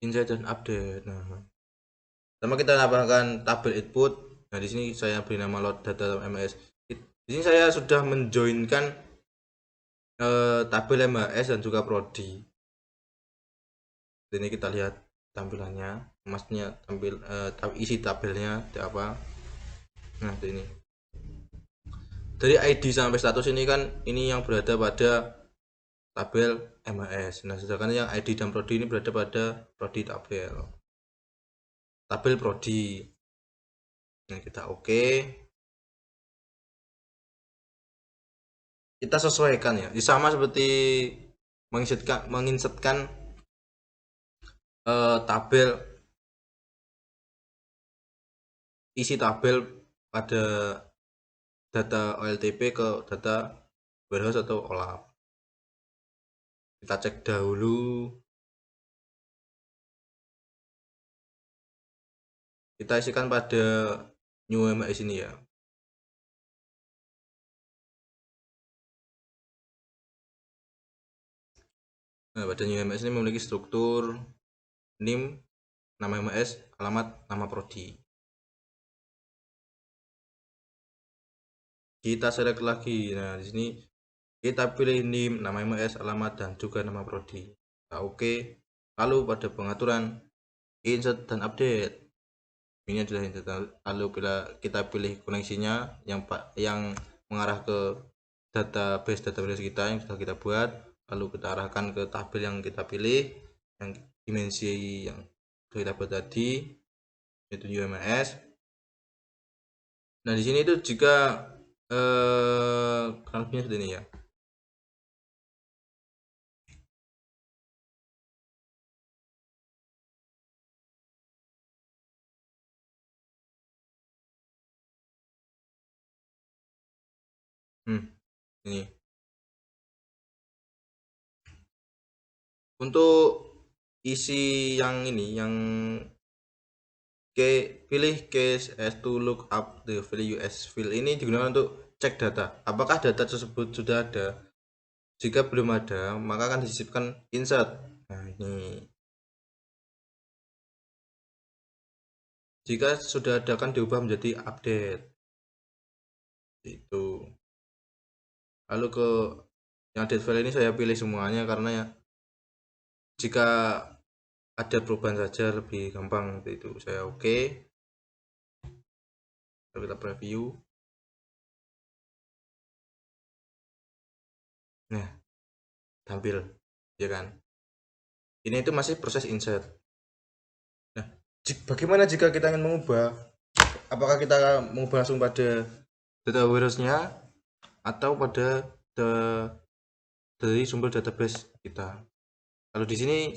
insert dan update. Nah, pertama kita tambahkan tabel input. Nah, di sini saya beri nama load data MS. Di sini saya sudah menjoinkan tabel MHS dan juga prodi. Ini kita lihat tampilannya, maksudnya isi tabelnya apa. Nah, ini dari ID sampai status ini kan ini yang berada pada tabel MHS. Nah, sedangkan yang ID dan prodi ini berada pada prodi tabel prodi. Nah, kita oke. Kita sesuaikan ya. Sama seperti menginsertkan tabel isi tabel pada data OLTP ke data warehouse atau OLAP. Kita cek dahulu. Kita isikan pada new MHS ini ya. Nah, pada new MMS ini memiliki struktur NIM, nama MMS, alamat, nama prodi. Kita select lagi. Nah, di sini kita pilih NIM, nama MMS, alamat, dan juga nama prodi. Nah, oke. Lalu pada pengaturan insert dan update. Ini adalah insert. Lalu kita pilih koneksinya yang mengarah ke database kita yang sudah kita buat. Lalu kita arahkan ke tabel yang kita pilih, yang dimensi yang sudah kita buat tadi, yaitu UMS. Nah, di sini itu jika kurang lebihnya seperti ini ya. Ini untuk isi yang ini, yang pilih case as to look up the value as field, ini digunakan untuk cek data. Apakah data tersebut sudah ada? Jika belum ada, maka akan disisipkan insert. Nah, ini. Jika sudah ada, akan diubah menjadi update. Itu. Lalu ke yang update file ini saya pilih semuanya karena ya jika ada perubahan saja lebih gampang. Itu saya oke. Lalu kita preview. Nah, tampil ya kan. Ini itu masih proses insert. Nah, bagaimana jika kita ingin mengubah? Apakah kita mengubah langsung pada data warehouse-nya atau pada dari sumber database kita? Kalau di sini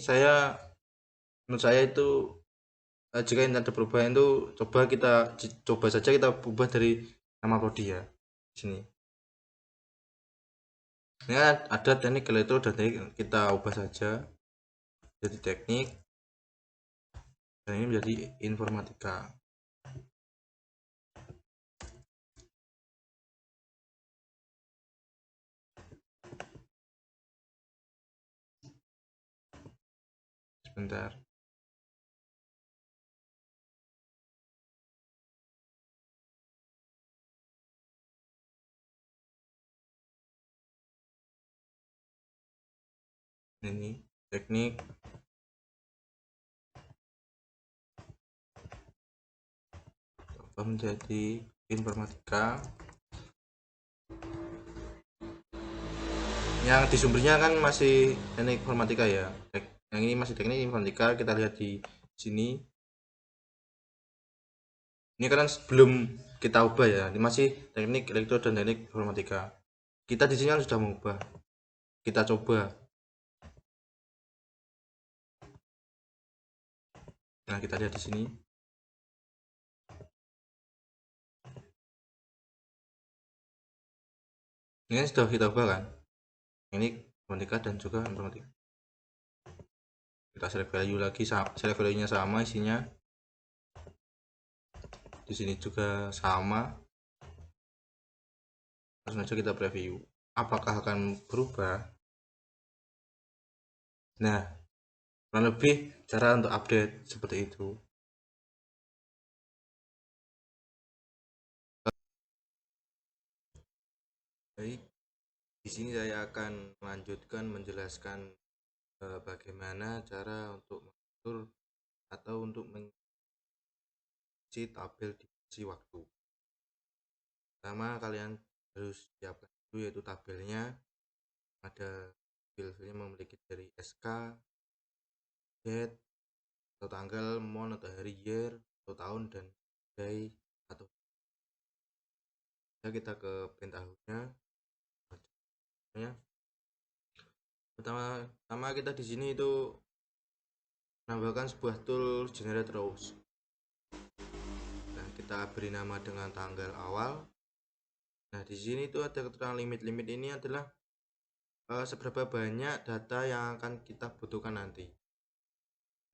menurut saya itu jika ini ada perubahan itu coba saja kita ubah dari nama prodi ya. Di sini. Ini ada teknik elektro dan teknik, kita ubah saja jadi teknik dan ini menjadi informatika. Sebentar. Ini teknik menjadi informatika. Yang di sumbernya kan masih teknik informatika ya. Yang ini masih teknik informatika, kita lihat di sini. Ini kan sebelum kita ubah ya. Ini masih teknik elektro dan teknik informatika. Kita di sini kan sudah mengubah. Kita coba. Nah, kita lihat di sini. Ini sudah kita ubah kan. Ini informatika dan juga informatika. Kita select value lagi, select value-nya sama isinya. Di sini juga sama. Langsung saja kita preview. Apakah akan berubah? Nah, kurang lebih cara untuk update seperti itu. Baik, di sini saya akan melanjutkan menjelaskan bagaimana cara untuk mengatur atau untuk mengisi tabel dimensi waktu. Pertama, kalian harus siapkan dulu yaitu tabelnya. Ada filenya memiliki dari SK, date, atau tanggal, month atau hari, year atau tahun, dan day atau kita ke print tahunnya. Pertama kita di sini itu menambahkan sebuah tool generate rows. Nah, kita beri nama dengan tanggal awal. Nah, di sini itu ada keterangan limit ini adalah seberapa banyak data yang akan kita butuhkan nanti,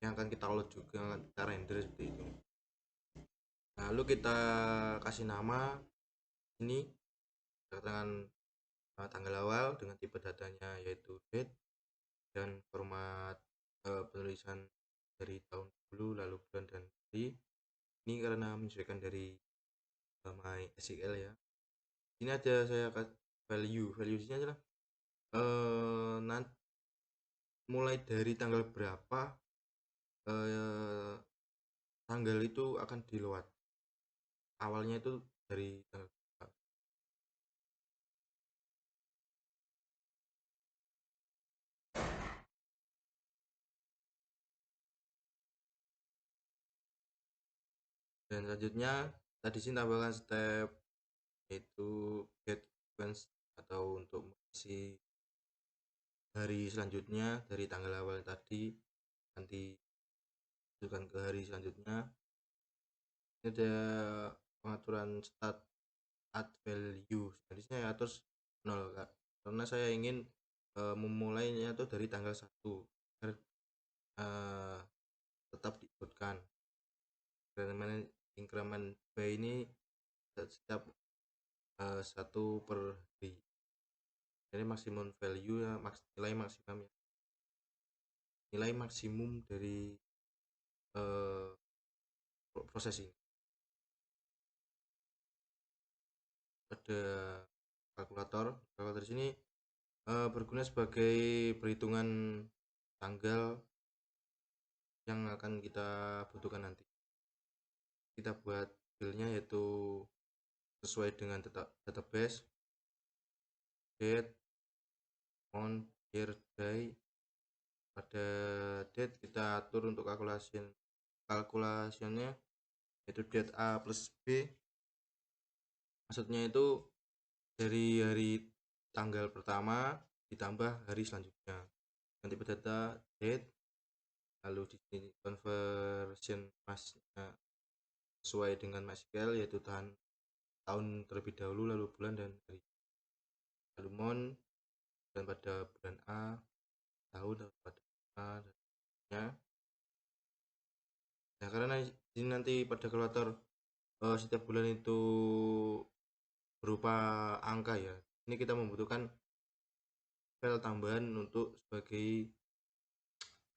yang akan kita load juga, yang akan kita render seperti itu. Lalu kita kasih nama ini keterangan tanggal awal dengan tipe datanya yaitu date. dan format penulisan dari tahun dulu, lalu bulan dan hari. Ini karena menyesuaikan dari MySQL ya. Ini ada saya value di sini adalah nanti mulai dari tanggal berapa eh, tanggal itu akan dilewat. Awalnya itu dari tanggal berapa. Dan selanjutnya tadi sini tambahkan step yaitu get sequence atau untuk mengisi hari selanjutnya dari tanggal awal tadi nanti masukkan ke hari selanjutnya. Ini ada pengaturan start add value. Jadi saya atur 0 Kak. Karena saya ingin memulainya itu dari tanggal 1 agar tetap diikutkan. Increment by ini setiap 1 per hari. Jadi maksimum value ya, nilai maksimum ya. Nilai maksimum dari proses ini. Ada kalkulator di sini berguna sebagai perhitungan tanggal yang akan kita butuhkan nanti. Kita buat filenya yaitu sesuai dengan database date, month, year, day. Pada date kita atur untuk kalkulasinya yaitu date A plus B. Maksudnya itu dari hari tanggal pertama ditambah hari selanjutnya. Nanti pada data date, lalu di sini conversion masnya sesuai dengan MySQL yaitu tahun terlebih dahulu, lalu bulan dan hari, lalu month dan pada bulan A, tahun dan pada A dan ya. Nah karena ini nanti pada kalkulator setiap bulan itu berupa angka ya, ini kita membutuhkan file tambahan untuk sebagai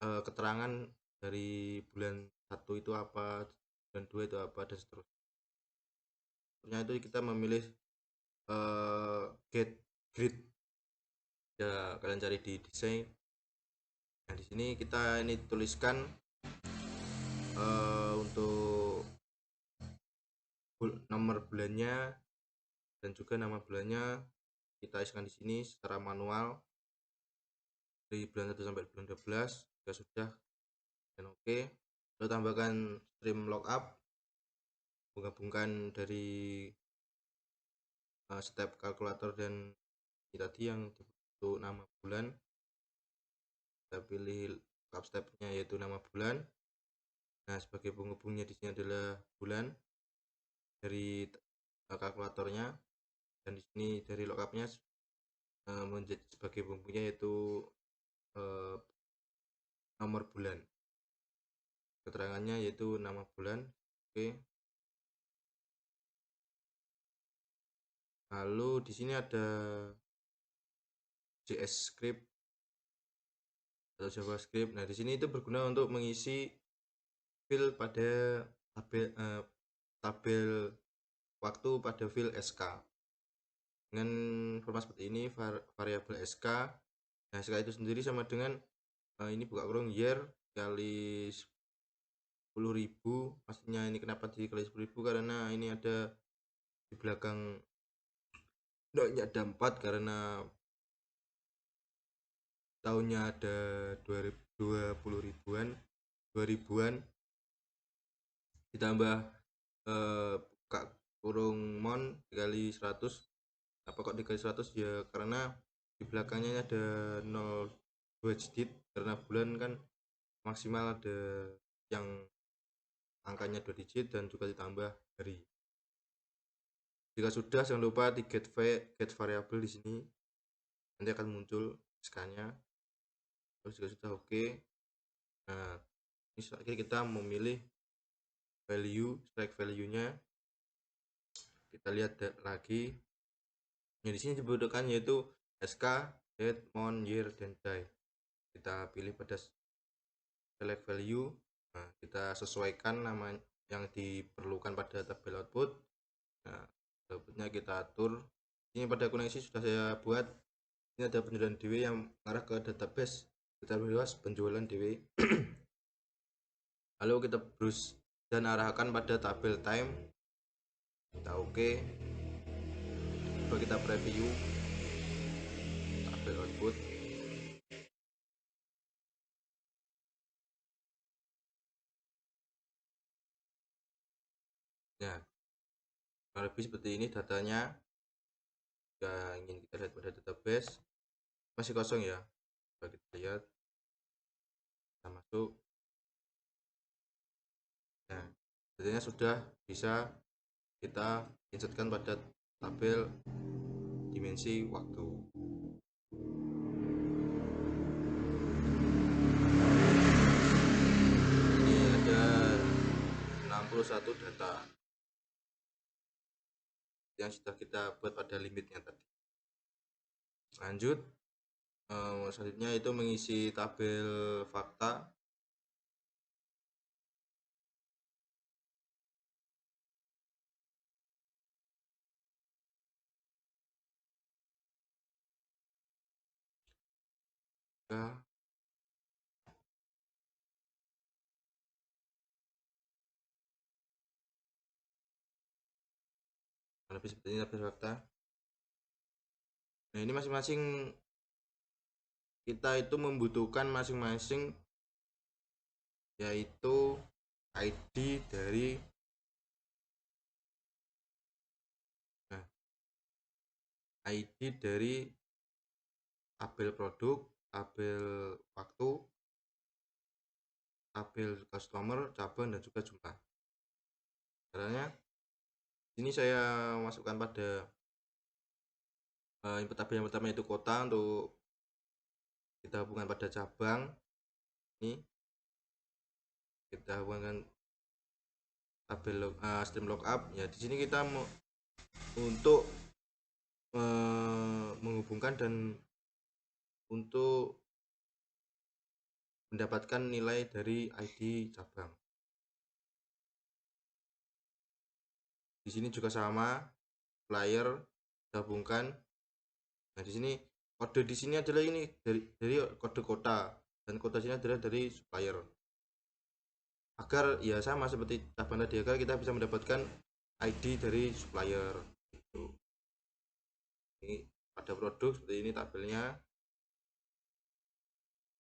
keterangan dari bulan 1 itu apa, bulan 2 itu apa, dan seterusnya. Itu kita memilih get grid ya, kalian cari di desain. Nah di sini kita ini tuliskan untuk nomor bulannya dan juga nama bulannya kita isikan di sini secara manual dari bulan 1 sampai bulan 12 sudah dan oke. Lalu tambahkan stream lookup, menggabungkan dari step kalkulator dan ini tadi yang untuk nama bulan. Kita pilih lookup stepnya yaitu nama bulan. Nah sebagai penghubungnya di sini adalah bulan dari kalkulatornya, dan di sini dari lookupnya menjadi sebagai penghubungnya yaitu nomor bulan. Keterangannya yaitu nama bulan. Oke. Lalu di sini ada JS script atau JavaScript. Nah, di sini itu berguna untuk mengisi file pada tabel waktu pada file SK. Dengan format seperti ini, variabel SK. Nah, SK itu sendiri sama dengan ini buka kurung year kali 10.000. Pastinya ini kenapa dikali 10.000 karena ini ada di belakang ada 4 karena tahunnya ada 20 ribuan 2000-an ditambah buka kurung mon dikali 100. Apa kok dikali 100 ya, karena di belakangnya ada 2 digit karena bulan kan maksimal ada yang angkanya 2 digit dan juga ditambah hari. Jika sudah jangan lupa di get variable di sini, nanti akan muncul SK-nya. Terus jika sudah oke. Nah ini kita memilih select value-nya. Kita lihat lagi yang di sini dibutuhkan yaitu SK, date, month, year, dan day. kita pilih pada select value. Nah, kita sesuaikan nama yang diperlukan pada tabel output. Nah, outputnya kita atur. Ini pada koneksi sudah saya buat. Ini ada penjualan DW yang mengarah ke database kita bebas penjualan DW. Lalu kita browse dan arahkan pada tabel time. Kita oke. Coba kita preview tabel output. Nah, lebih seperti ini datanya. Jika ingin kita lihat pada database, masih kosong ya. Coba kita lihat. Kita masuk. Nah, datanya sudah bisa kita insertkan pada tabel dimensi waktu. Ini ada 61 data yang sudah kita buat pada limitnya tadi. Lanjut, selanjutnya itu mengisi tabel fakta. Nah, lebih seperti ini tabel fakta. Nah, ini masing-masing kita itu membutuhkan masing-masing yaitu ID dari ID dari tabel produk, tabel waktu, tabel customer, cabang, dan juga jumlah. Caranya ini saya masukkan pada input tabel yang pertama itu kota untuk kita hubungkan pada cabang. Ini kita hubungkan tabel stream lookup ya. Di sini kita untuk menghubungkan dan untuk mendapatkan nilai dari ID cabang. Di sini juga sama, supplier gabungkan. Nah, di sini kode di sini adalah ini dari kode kota dan kota sini adalah dari supplier. Agar ya sama seperti cabang tadi, agar kita bisa mendapatkan ID dari supplier. Gitu. Ini pada produk seperti ini tabelnya.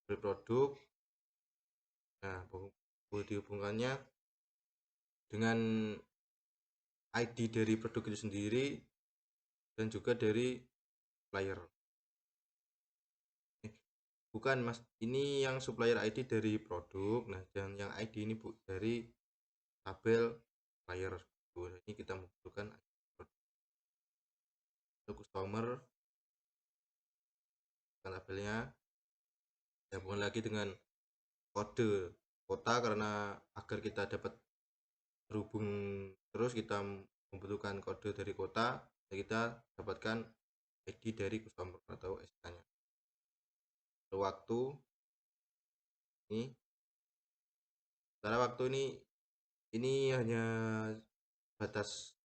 Tabel produk. Nah, boleh dihubungkannya dengan ID dari produk itu sendiri dan juga dari supplier. Bukan mas, ini yang supplier ID dari produk. Nah, dan yang ID ini dari tabel supplier. Ini kita membutuhkan untuk customer tabelnya. Gabungan lagi dengan kode kota karena agar kita dapat terhubung terus kita membutuhkan kode dari kota dan kita dapatkan ID dari customer atau SK-nya. Waktu ini secara waktu ini hanya batas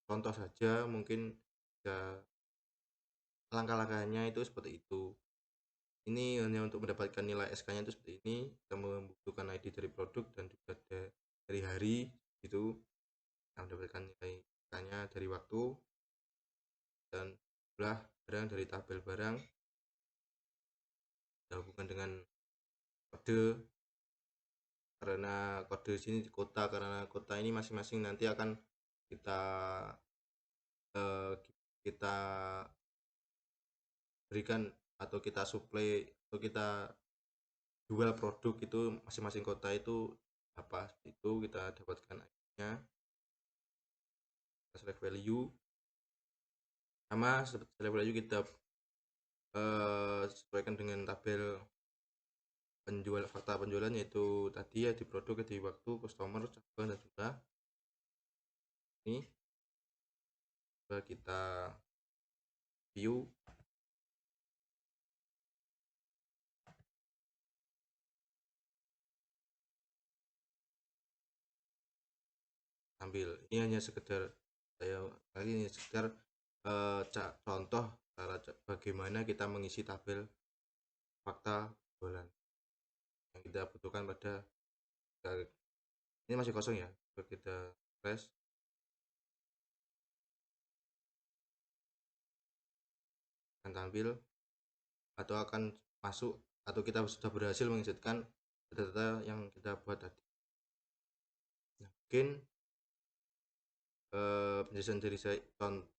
contoh saja, mungkin ya langkah-langkahnya itu seperti itu. Ini hanya untuk mendapatkan nilai SK-nya itu seperti ini. Kita membutuhkan ID dari produk dan juga dari hari itu. Kita mendapatkan nilai SK-nya dari waktu dan jumlah barang dari tabel barang. Kita hubungkan dengan kode karena kode sini di kota, karena kota ini masing-masing nanti akan kita berikan atau kita supply atau kita jual produk itu masing-masing kota itu apa itu kita dapatkan ID-nya. Select value sama seperti select value kita sesuaikan dengan tabel fakta penjualan yaitu tadi ya di produk di waktu customer cabang dan jumlah. Ini coba kita view. tampil. Ini hanya sekedar contoh cara bagaimana kita mengisi tabel fakta bulan yang kita butuhkan pada ini masih kosong ya, kita refresh akan tampil atau akan masuk atau kita sudah berhasil menginsertkan data yang kita buat tadi. Nah, mungkin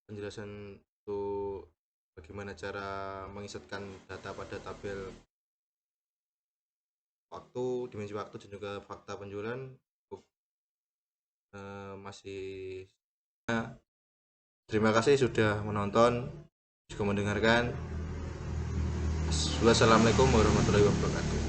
penjelasan untuk bagaimana cara menginsertkan data pada tabel waktu, dimensi waktu dan juga fakta penjualan masih. Terima kasih sudah menonton, juga mendengarkan. Wassalamualaikum warahmatullahi wabarakatuh.